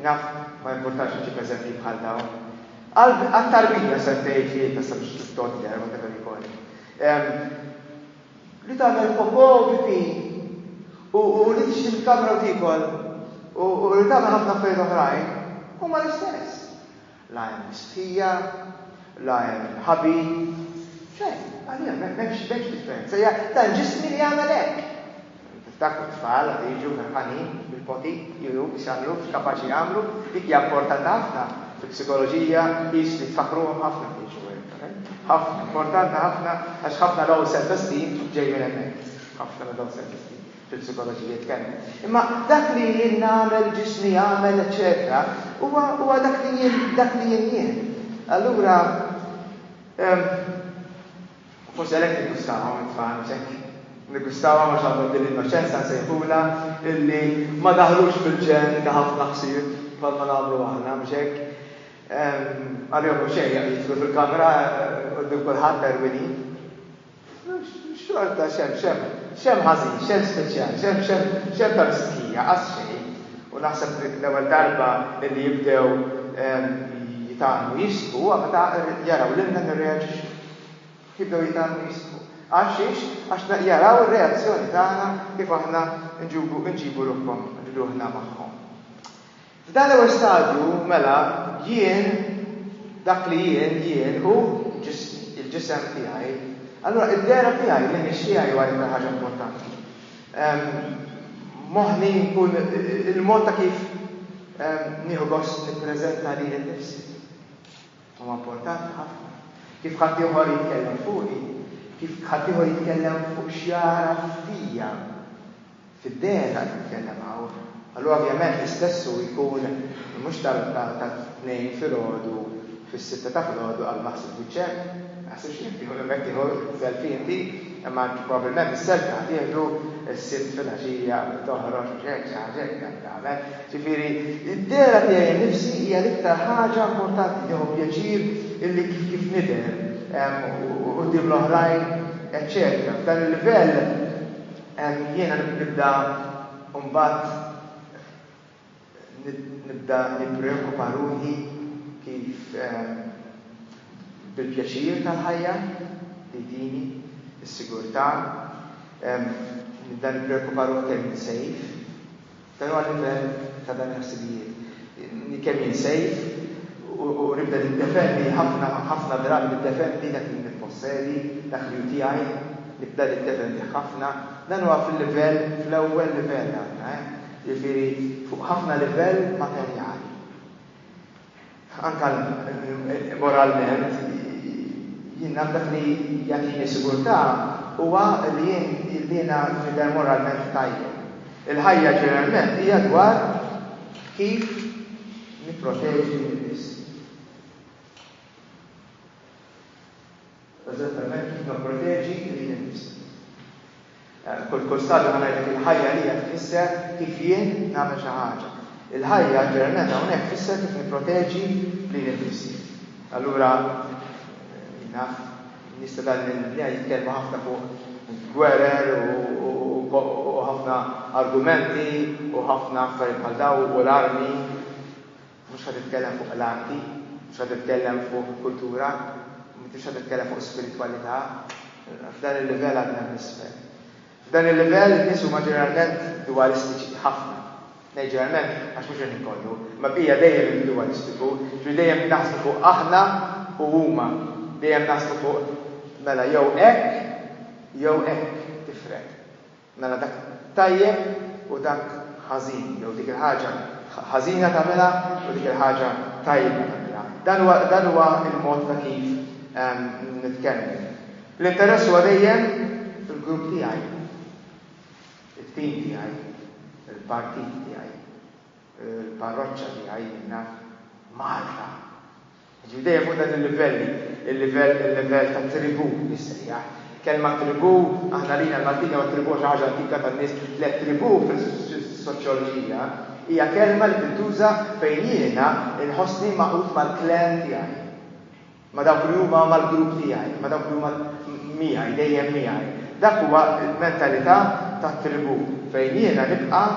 Naf ma importax nġib eżempji bħal dawn. Għat-tarbija se tgħid li ta' sabiex tistodja ma tagħmel ikolli. Li tagħmel popò pipi u li tixtieq il-kamra u tikol u li tagħmel ħafna affarijiet oħrajn huma l-istess. La hemm mistija, la hemm ħabib, xejn, għalija m'hemmx differenza. Dan ġismi li jagħmel hekk. Tiftakru t-tfal għad jiġu ferħanin bil-poti jiru biex jagħmlu x'kapaċi jagħmlu, dik hija importanti ħafna fil-psikoloġija jis li tfakruhom ħafna jiġu ħafna, importanti ħafna, għax ħafna low self-esteem ġej minn hemmhekk. Ħafna low self-esteem fil-psikoloġija jitkellem. Imma dak li jien nagħmel, ġismi jagħmel, eċetera, huwa dak li jien. Allura forsi għalhekk niggustawhom it-tfal hekk. Niggustawhom għax għandhom din l-innoċenza nsejħula illi ma daħlux fil-ġen ta' ħafna ħsieb bħal ma nagħmlu aħna mhux hekk. Għal-jom xejn jgħidlu fil-kamera qudiem kulħadd erwini. Xorta xem ħażin, xem speċjali, xem ta' riskija, għas xejn. U naħseb l-ewwel darba li jibdew jitgħalmu jisku, meta jaraw lilna nirreaġixxu. Jibdew jitgħalmu jisku. Għax jaraw ir-reazzjoni tagħna kif aħna nġibu ruħna magħhom. F'dan l-ewwel stadju mela jien dak li jien u il-ġisem tiegħi. Allura id-dera tiegħi li mhix tiegħi huwa iktar ħaġa importanti. Moħħni jkun il-mod ta' kif nieħu gost nippreżenta lili nnifsi. Huwa importanti ħafna. Kif ħadd ieħor jitkellem fuqi, kif ħadd ieħor jitkellem fuq xjara fija. Fid-dera jitkellem hawn. Allura ovvjament l-istessu jkun mhux tal-tnejn filgħodu fis-sitta ta' filgħodu għal maħsib biċċek, naħsibx inti jkun hemmhekk tieħu selfie inti, imma probabbilment is-selfie ħadieħdu s-sitt fil-għaxija toħroġ x'hekk xi ħaġa hekk tagħmel. Ġifieri id-dera tiegħi nnifsi hija l-iktar ħaġa importanti jew pjaċir illi kif nidher u quddiem l-oħrajn, eċċetera. F'dan il-livell jiena nibda mbagħad nibda nippreokkupa ruħi kif bil-pjaċir tal-ħajja li tini, is-sigurtà, nibda nippreokkupa ruħi kemm insejf, Dan huwa livell ta' dan il-ħsibijiet. Kemm jinsejf u nibda niddefendi ħafna drabi niddefendi dak li nippossedi, dak li hu tiegħi, nibda niddefendi ħafna. Dan huwa fil-livell, fl-ewwel livell għandna, jiġifieri fuq ħafna livell materjali. Anke moralment, jien dak li jagħtini sigurtà huwa li jiena nidher moralment tajjeb. Il-ħajja ġeneralment hija dwar kif nipproteġi n-nies. Eżattament kif nipproteġi n-nies. Kull stadju ngħidlek il-ħajja li qed tfisser kif jien nagħmel xi ħaġa. Il-ħajja ġeneralment hawnhekk tfisser kif nipproteġi n-nies. Allura naf nista' dan li jitkellmu ħafna fuq gwerer u ħafna argumenti u ħafna affarijiet bħal daw u l-armi. Mhux ħad titkellem fuq l-arti, mhux ħad titkellem fuq kultura, mhux ħad titkellem fuq spiritualità. F'dan il-livell għadna nisfel. F'dan il-livell nies huma ġeneralment dualistiċi ħafna. Ġeneralment għax mhux qed inkollu, ma bija dejjem dualistiku, dejjem naħsbu fuq aħna u huma. Dejjem naħsbu fuq mela jew hekk tifrek. Mela dak tajjeb u dak ħażin, jew dik il-ħaġa ħażina tagħmilha u dik il-ħaġa tajba tagħmilha. Dan huwa il-mod ta' kif nitkellem. L-interess huwa dejjem fil-grupp tiegħi, it-tim tiegħi, il-partit tiegħi, il-parroċċa tiegħi, Malta. Ġi dejjem fuq dan il-livell ta' tribù jissejjaħ. Kelma tribù, aħna lina l-Maltina u tribù xi ħaġa antika tan-nies, le tribù fis-soċjoloġija hija kelma li tintuża fejn jiena inħossni maqut mal-klen tiegħi. Ma dawk li huma mal-grupp tiegħi, ma dawk li huma miegħi, dejjem miegħi. Dak huwa l-mentalità tat-tribù fejn jiena nibqa'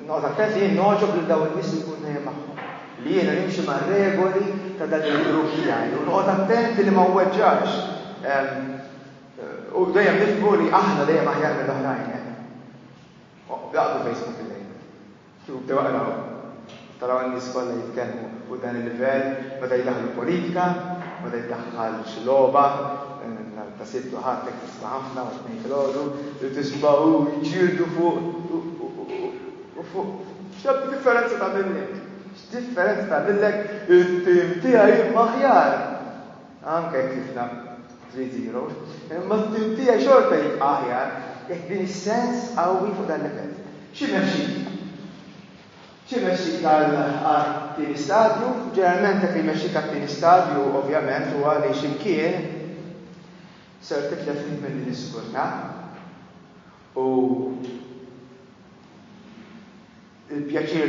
noqgħod attent jien noġob lil dawn in-nies li jkun magħhom. Li jiena nimxi mar-regoli ta' dan il-grupp tiegħi u noqgħod attent li ma weġġax. U dejjem nifhmu li aħna dejjem aħjar mill-oħrajn. Jaqdu Facebook il-lejn. Xuf tewaqraw. Taraw n-nies kollha jitkellmu fuq dan il-livell, meta jdaħlu politika, meta jdaħħal xi logħba, ta' sittu ħaddek tisma' ħafna u tnejn filgħodu, li tisma'u jġieldu fuq x'tab differenza tagħmellek? X'differenza tagħmellek it-tim tiegħi aħjar. Anke kif naf 3-0, imma t-tim tiegħi xorta jibqa' aħjar. Jekk din is-sens qawwi fuq dan l-livell. Xi mexxik tal-tieni stadju, ġeneralment dak li jmexxik għat-tieni stadju ovvjament huwa li x'imkien ser titlef ftit minn din is-sigurtà u il-pjaċir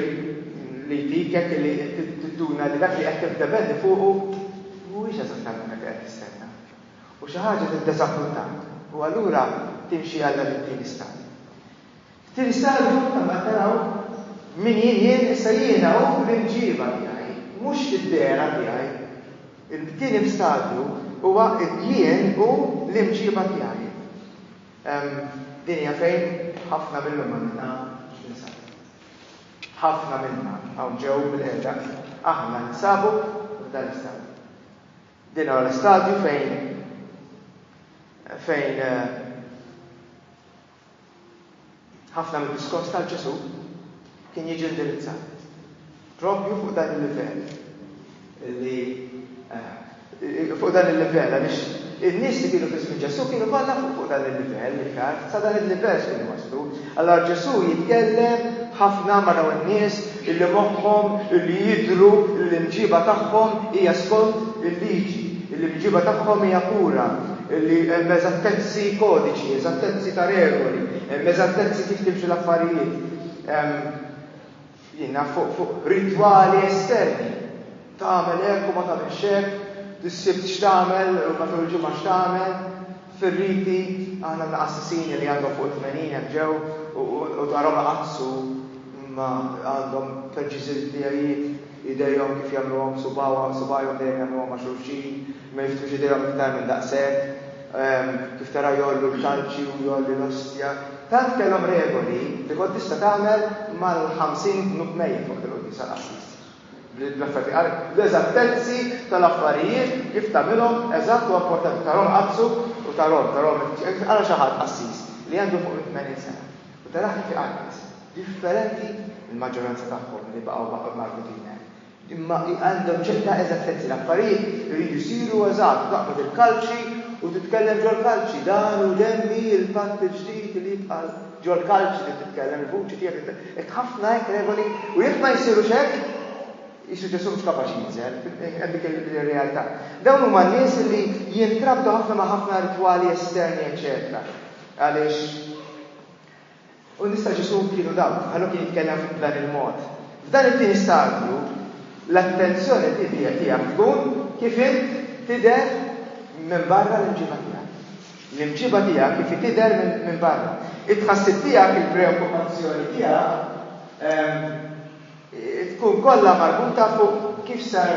li jtikek li tidduna li dak li qed tiddependi fuqu mhuwiex eżattament dak li qed tistenna. U xi ħaġa tiddeżappuntak. U allura timxi għalla fit-tieni stadju. Tieni stadju ma taraw min jien issa jiena u l-imġiba tiegħi, mhux id-dera tiegħi. Il-tieni stadju huwa jien u l-imġiba tiegħi. Din hija fejn ħafna mill-umanità nisabu. Ħafna minnha hawn ġew bil-qiegħda aħna nsabu f'dan l-istadju. Din huwa l-istadju fejn ħafna mill-diskors tal-Ġesu kien jiġi indirizzat. Propju fuq dan il-livell. Fuq dan il-livell għaliex in-nies li kienu f'ismi Ġesu kienu kollha fuq dan il-livell li kien sa dan il-livell x'kienu waslu. Allura Ġesu jitkellem ħafna ma' dawn in-nies illi moħħhom illi jidhru l-imġiba tagħhom hija skont il-liġi, l-imġiba tagħhom hija pura, illi hemm eżattezzi kodiċi, eżattezzi ta' regoli, hemm eżattezzi kif timxu l-affarijiet. Jiena fuq ritwali esterni. Tagħmel hekk u ma tagħmilx hekk, tissibt x'tagħmel u ma tul-ġimgħa x'tagħmel. Fir-riti aħna l-assasini li għandhom fuq 80 hemm ġew u tarhom qazzu ma għandhom preċiżijiet idejhom kif jagħmluhom subajhom dejjem jagħmluhom ma' xulxin, ma jiftux idejhom iktar minn daqshekk, kif iftara jollu l-kalċi u jollu l-ostja. Tant kellhom regoli li kont tista' tagħmel mal-50 nutmejn fuq il-qudis għal-Assis. L-eżattezzi tal-affarijiet kif tagħmilhom eżatt u importanti tarhom qabsu u tarhom għal xi ħadd Assis li għandu fuq 80 sena. U taraħ kif iqabbes. Differenti il-maġġoranza tagħhom li baqgħu marbutin. Imma għandhom ċerta eżattezzi l-affarijiet iridu jsiru eżatt taqbad il-kalċi u titkellem ġol kalċi dan u lemmi il-patt il-ġdid li jibqa' ġol kalċi li titkellem il-vuċi tiegħek ħafna hekk regoli u jekk ma jsirux hekk jisu ġesum x'kapaċi jinżel dik ir-realtà. Dawn huma nies li jintrabdu ħafna ma' ħafna ritwali esterni eċetera. Għaliex u nista' ġesum kienu dawn, ħallu kien jitkellem f'dan il-mod. F'dan it-tieni stadju l-attenzjoni tiegħek tkun kif int tidher minn barra l-imġiba tiegħek. L-imġiba tiegħek kif tidher minn barra. It-tħassib tiegħek, il-preokkupazzjoni tiegħek tkun kollha marbuta fuq kif sar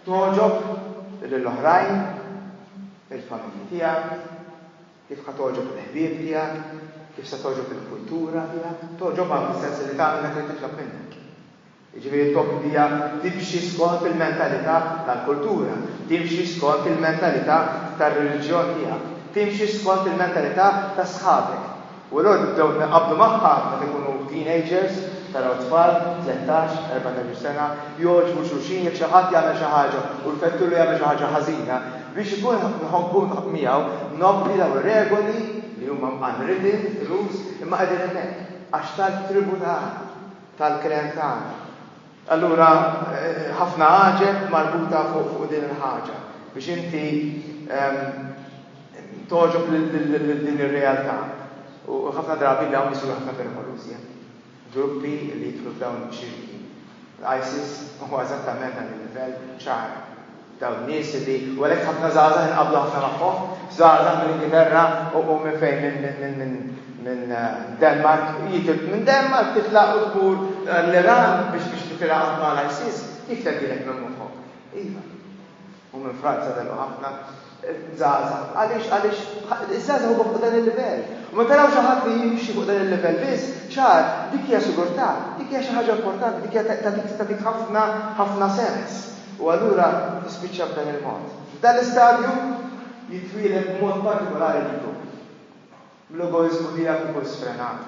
toġob lill-oħrajn, il-familji tiegħek, kif ħa toġob il-ħbieb tiegħek, kif se toġob il-kultura tiegħek, toġobha fis-sens li tagħmel dak li titlob minnek. Jiġifieri t-tobbija timxi skont il-mentalità tal-kultura, timxi skont il-mentalità tar-reliġjon tiegħek, timxi skont il-mentalità ta' sħabek. U l-għod bdew qablu magħha meta ikunu teenagers, taraw tfal, 13-14 sena, jogħġbu xulxin jekk xi ħadd jagħmel xi ħaġa u l-fettulu jagħmel xi ħaġa ħażina biex ikun nħobbun miegħu nobbi dawn regoli li huma unwritten rules imma qegħdin hemmhekk għax tal-tribu tal-klen tagħna. Allura, ħafna ħaġeb marbuta fuq din il-ħaġa biex inti toġob din ir-realtà. U ħafna drabi li hawn jisiru ħafna perikolużi. Gruppi li jidħlu f'dawn ix-xirki. L-ISIS huwa eżattament dan il-livell ċar. Dawn nies li u għalhekk ħafna żgħażagħ inqablu ħafna magħhom, żgħażagħ mill-Ingilterra u minn fejn minn Denmark, minn Denmark titlaq u tmur l-Iran biex titilaq ma' l-ISIS, kif tgħidilek minn moħħok? Iva. U minn Franza dallu ħafna żgħażagħ. Għaliex iż-żgħażagħ huwa fuq dan il-livell. U ma taraw xi ħadd li jimxi fuq dan il-livell biss, ċar, dik hija sigurtà, dik hija xi ħaġa importanti, dik hija tagħtik ħafna sens. U allura tispiċċa b'dan il-mod. F'dan l-istadju jitwieled b'mod partikolari liku. L-egoizmu tiegħek ikun sfrenat.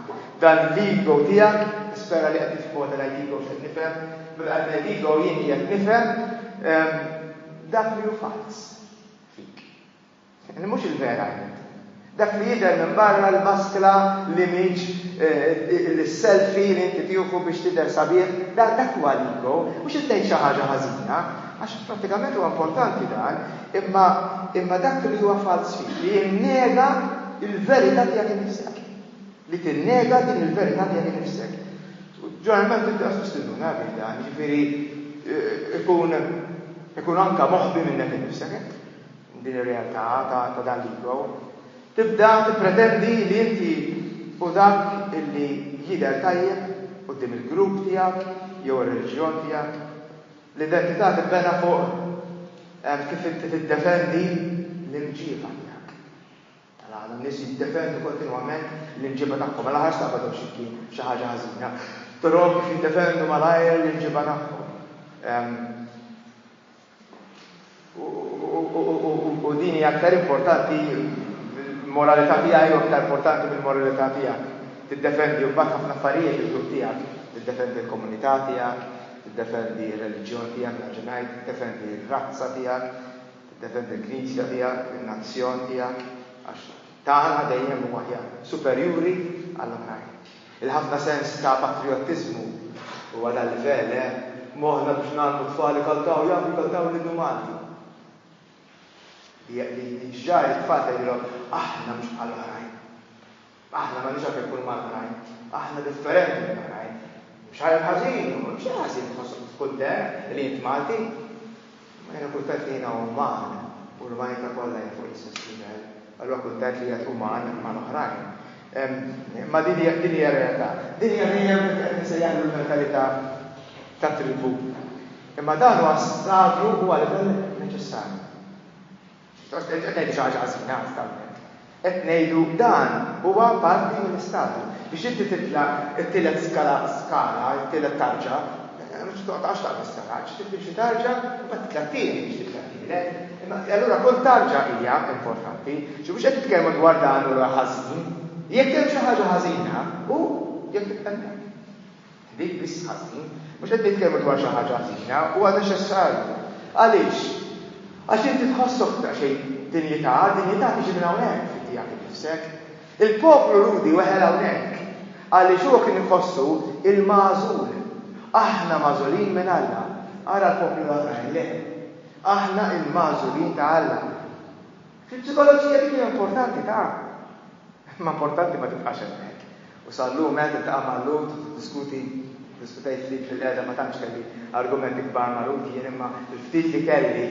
Dan l-ego tiegħek, nispera li qed tifhmu l-ego x'qed nifhem, bil-qed l-ego jien qiegħed nifhem dak li hu fals fik. Mhux il-vera jien. Dak li jidher minn barra l-maskla, l-image, l-selfie li inti tieħu biex tidher sabiħ, dak huwa l-ego, mhux qed tgħid xi ħaġa ħażina, għax prattikament huwa importanti dan, imma dak li huwa fals fik, li jinnega il-verità tiegħek innifsek. Li tinnega din il-verità tiegħek innifsek. Ġeneralment inti qas tistiduna dan, jiġifieri ikun anke moħħbi minnek innifsek, din ir-realtà ta' dan l-ego. Tibda tippretendi li inti u dak illi jidher tajjeb quddiem il-grupp tiegħek jew ir-reliġjon tiegħek. L-identità tibbena fuq kif inti tiddefendi l-imġiba tiegħek. Għal nies jiddefendu kontinwament l-imġiba tagħhom mela ħares taqbadhom xi ħaġa ħażina. Però kif jiddefendu malajr l-imġiba tagħhom. U din hija aktar importanti moralità tiegħi u aktar importanti mill-moralità tiegħek. Tiddefendi mbagħad ħafna affarijiet il-grupp tiegħek, tiddefendi l-komunità tiegħek, tiddefendi r-reliġjon tiegħek, l-ġenajt, tiddefendi r-razza tiegħek, tiddefendi l-knisja tiegħek, il-nazzjon tiegħek, għax tagħna dejjem huwa superjuri għall-oħrajn. Il-ħafna sens ta' patriottiżmu huwa dal-livell, moħħna biex nagħmlu tfal ikaltaw lil Malti. Li ġar it-tfal jgħidilhom aħna mhux bħal oħrajn. Aħna ma nix għafek kull mal-oħrajn. Aħna differenti minn oħrajn. Mhux ħajja ħażin, mhux ħażin f'kuntent li int Malti. Ma jiena kuntent li jiena uman u l-umanità kollha hija fuq l-istess livell. Allura kuntent li qed uman mal-oħrajn. Ma din hija realtà. Din hija nisejjaħlu l-mentalità ta' tribu. Imma dan huwa stadju huwa livell neċessarju. Għeddi xaġa għazina, Qed ngħidu dan huwa parti mill-istadju. Biex inti titla' it-tielet skala, it-tielet tarġa, mhux toqgħodx taqbad skala, tibda xi tarġa u mbagħad titla' tieni biex titla' tielet. Allura kull tarġa hija importanti, xi mhux qed titkellmu dwar dan huwa ħażin, jekk hemm xi ħaġa ħażina u jekk titqellem. Dik biss ħażin, mhux qed nitkellmu dwar xi ħaġa ħażina huwa neċessarju. Għaliex? Għax inti tħossok ta' xejn dinjità tiġi minn hawnhekk fid-tiegħek innifsek. Il-poplu rudi weħel hawnhekk għaliex huwa kien iħossu il-magħżul. Aħna magħżulin minn Alla. Ara l-poplu l-oħrajn le. Aħna il-magħżulin ta' Alla. Fil-psikoloġija dik hija importanti ta' ma importanti ma tibqax hemmhekk. U sallum qed tiltaqa' mal-Lut diskutejt fil-qiegħda ma tantx kelli argumenti kbar ma' Lut jien imma il-ftit li kelli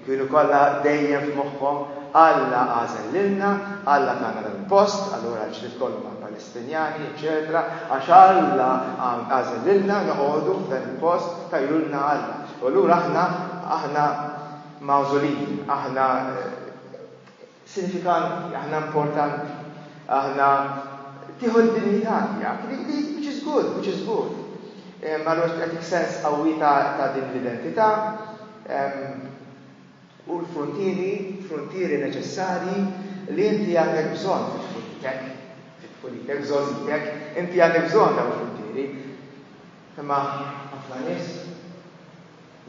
kienu kollha dejjem f'moħħhom Alla għażel lilna, Alla tagħna dan il-post, allura ġrid kollu mal-Palestinjani, eċetera, għax Alla għażel lilna noqogħdu f'dan il-post tajrulna Alla. U allura aħna mawżulin, aħna sinifikanti, aħna importanti, aħna tieħu d-dinjità tiegħek, which is good. Allura qed sens qawwi ta' din l-identità. U l-frontieri neċessarji li inti għandek bżonn fil-politek, bżonnitek, inti għandek bżonn dawn il-frontieri. Imma ħafna nies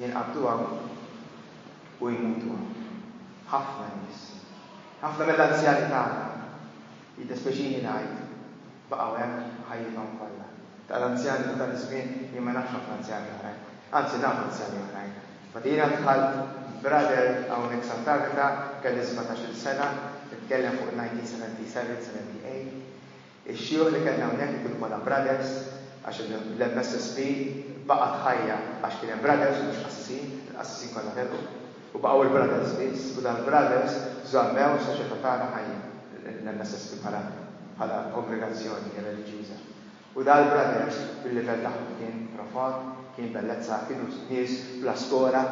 jinqabduha u jmutuha. Ħafna nies. Ħafna mill-anzjani tagħna jiddispeċini ngħid baqgħu hemm ħajjithom kollha. Tal-anzjani ta' dan-iż-żmien jien ma nafx ħafna anzjani oħrajn. Anzi naf anzjani oħrajn. Fadina dħalt brother hawnhekk Sant'Agata kelli 17-il sena, nitkellem fuq 1977-78. Ix-xjuħ li kellna hawnhekk kienu bħala brothers għax l-MSSP baqgħet ħajja għax kien hemm brothers mhux qassisin kollha telqu. U baqgħu il-brothers biss, u dan brothers żammew is-soċjetà tagħna ħajja l-MSSP bħala kongregazzjoni reliġjuża. U dan brothers fil-livell tagħhom kien profond, kien bellezza, kienu nies bla skola,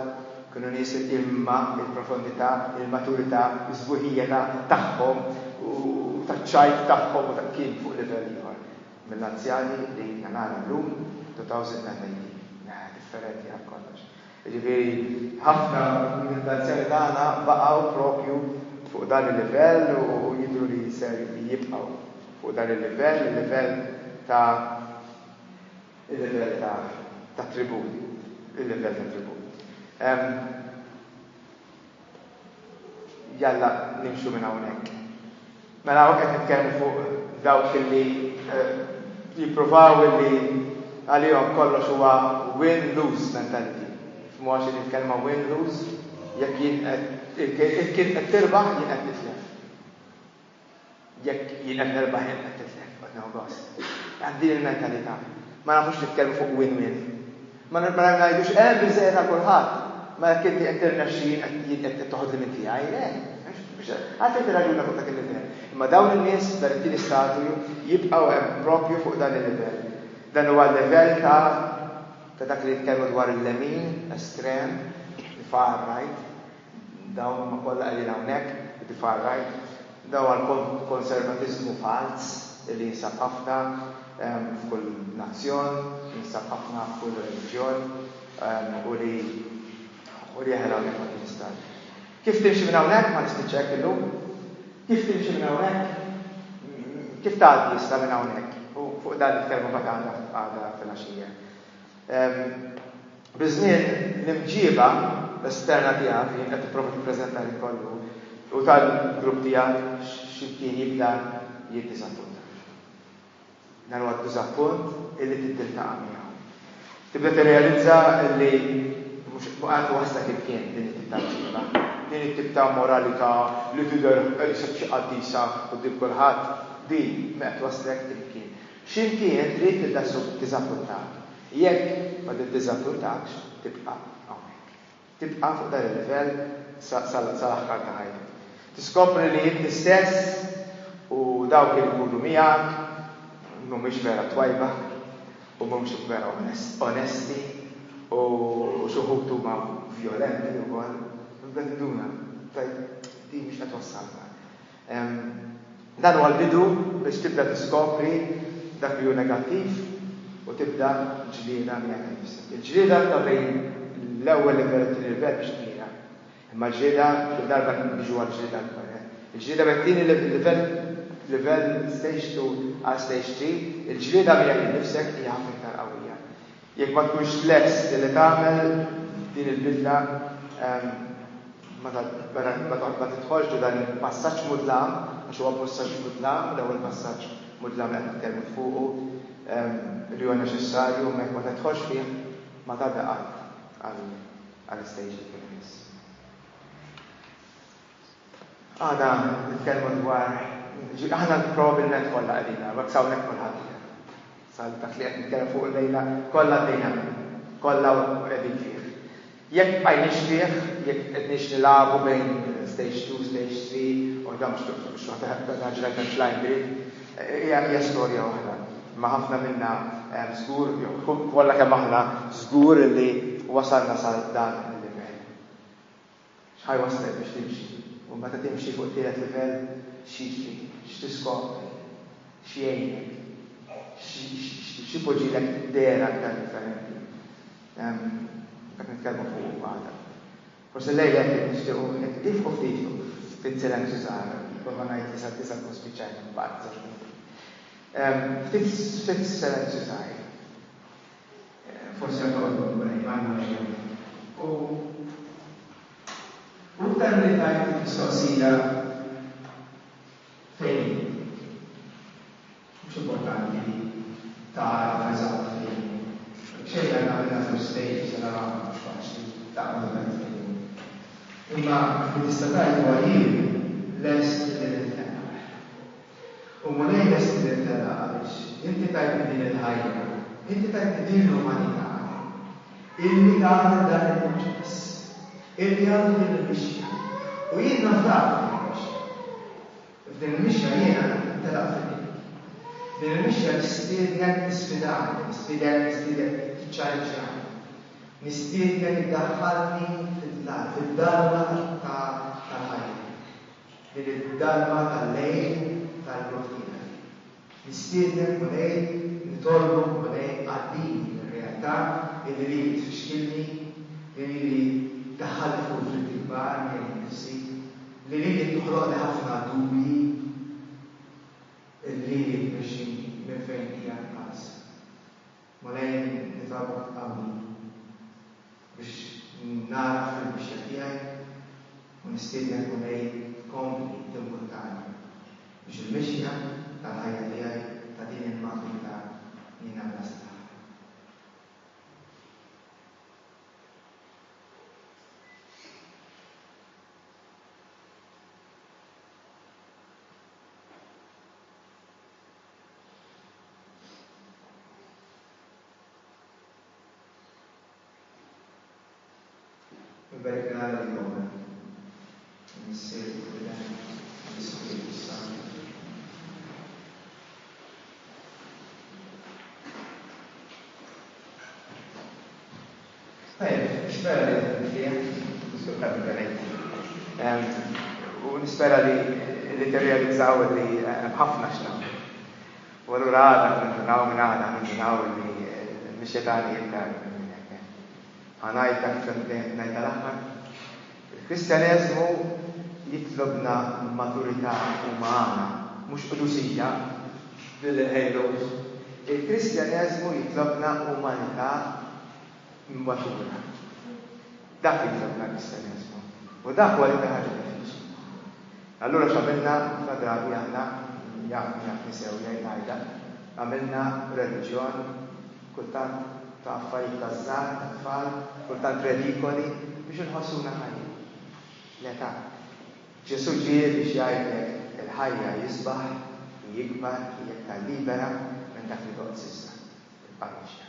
kienu nies imma il-profondità, il-maturità, il-żbuħija tagħhom u taċ-ċajt tagħhom u kien fuq livell ieħor. Mill-anzjani li nagħna llum 2019, differenti għal kollox. Jiġifieri ħafna mill-anzjani tagħna baqgħu propju fuq dan il-livell u jidhru li jibqgħu fuq dan il-livell ta' tribut, il-livell ta' tribut. Jalla nimxu minn hawnhekk. Mela hawn qed nitkellmu fuq dawk illi jippruvaw illi għalihom kollox huwa win-lose mentality. F'mod xi nitkellma win-lose, jekk jien qed tirbaħ jien qed titlef. Jekk jien qed nirbaħ jien qed titlef, qed neħu gost. Għandi il-mentalità. Ma nafux nitkellmu fuq win-win. Ma ngħidux hemm biżejjed għal kulħadd. Ma jekk inti qed tirnexxi qed toħod li minn tiegħi, le. Għalfejn tiraġuna fuq dak il-livell. Imma dawn in-nies dan it-tieni stadju jibqgħu hemm propju fuq dan il-livell. Dan huwa l-livell ta' dak li jitkellmu dwar il-lemin estrem, il-far right, dawn huma kollha qegħdin hawnhekk, il-far right, dawn l-konservatizmu fals li jinsab ħafna f'kull nazzjon, jinsab ħafna f'kull reliġjon u li jeħel hawnhekk ma tinstab. Kif timxi minn hawnhekk ma nispiċċek illum? Kif timxi minn hawnhekk? Kif tgħaddi issa minn hawnhekk? U fuq dan nitkellmu magħna għada fil-għaxija. Biżmien l-imġiba esterna tiegħek jien qed tipprova tippreżenta li kollu u tal-grupp tiegħek x'imkien jibda jiddiżappunta. Dan huwa d-diżappunt illi tittiltaqa' miegħu. Tibda tirrealizza li mhux qatt waħsla kif kien din it-tibta din it-tip ta' moralità li tidher xi qaddisa quddiem kulħadd din qed waslek kif kien. X'imkien trid tibda tiżappuntak. Jekk ma tiddiżappuntakx tibqa' hawnhekk. Tibqa' fuq dan il-livell sal-aħħar ta' ħajtek. Tiskopri li inti stess u dawk li jkunu miegħek mhumiex vera twajba u mhumiex vera onesti u xi wħud huma vjolenti wkoll. Bduna, di mhux qed wassalna. Dan huwa l-bidu biex tibda tiskopri dak li hu negattiv u tibda ġlieda miegħek innifsek. Il-ġlieda ta' bejn l-ewwel livell u t-tieni livell biex tmira. Imma l-ġlieda fil-darba biġu għal-ġlieda l-kbar. Il-ġlieda bejn livell stage 2 għal stage 3, il-ġlieda miegħek innifsek hija ħafna iktar qawwija. Jekk ma tkunx lest li tagħmel din il-bidla ma tidħolx dan il-passaġġ mudlam, għax huwa passaġġ mudlam, l-ewwel passaġġ mudlam qed nitkellmu fuqu li huwa neċessarju, ma jekk ma tidħolx fih ma tagħda għall-stage li kien imiss. Għada nitkellmu dwar aħna probabbilment kollha qegħdin, ma ksawnek kulħadd. Sal dak li qed nitkellem fuq il-lejla kollha għaddejna, kollha qegħdin fih. Jekk bqajniex fih, jekk qedniex nilagħbu bejn stage 2, stage 3, u dan x'naġra tal-line grid, hija storja oħra. Ma ħafna minna żgur, kollha kemm aħna żgur li wasalna sal dan il-livell. X'ħajwaslek biex timxi? U meta timxi fuq tielet livell, x'jiġri, x'tiskopri, x'jgħinek, x'poġġilek dera aktar differenti. Dak nitkellmu fuq għada. Forsi lejla nixtiequ tifqu ftit silenzi żgħar, ma ngħid tisa tkun spiċċajna mbagħad żewġ minuti. Ftit silenzi żgħar. Forsi għandhom u aktar li tajt mistoqsija fejn. Mhux importanti li tara eżatt fejn. Xejn għandna first stage se naraw mhux faċli tagħmel dan fejn. Imma li tista' tgħid huwa jien lest li nittenna. U mulej lest li nittenna għaliex inti tajtni din il-ħajja, inti tajtni din l-umanità, illi tagħmel dan il-proċess, illi għandu din il-mixja. U jien nafdaq din il-mixja. F'din il-mixja jiena telaq fil-din. Din il-mixja nistiednek nisfidani, nistiednek tiċċarġani, nistiednek iddaħħalni fid-dalma tal-ħajja. Din id-dalma tal-lejl tal-rutina. Nistiednek mulej nitolbu mulej għaddini ir-realtà illi li tfixkilni, illi daħħalni fuq fil-kbar jgħid nifsi, li toħloqni ħafna dubji, li biex minn fejn hija l-każ. Mulej nitolbu għawni biex nara fil-bixja tiegħi u nistiednek mulej kompli timpurtani biex il-mixja tal-ħajja tiegħi ta' din il-maturità jiena blasta. Barik nara l-jom, nissir bidan, nissir bissan. Nispera li nispera li t-realizzaw li ħafna x'nam. U allura għadna nindunaw minn għadna nindunaw li l-mixjetani jibtar. Għanajt dak najt għal-aħħar. Il-Kristjaneżmu jitlobna maturità umana, mhux qudusija bil-ħejlos. Il-Kristjaneżmu jitlobna umanità matura. Dak jitlobna l-Kristjaneżmu. U dak huwa l-iktar ħaġa diffiċli. Allura x'għamilna ħafna drabi aħna nisew ngħidha, għamilna reliġjon kultant ta' affarijiet ta' żgħar, ta' tfal, kultant redikoli biex inħossuna ħajja. L-età. Ġesu ġie biex jgħidlek il-ħajja jisbaħ, jikbar, jiktar libera minn dak li toqgħod s'issa. Il-Paċċja.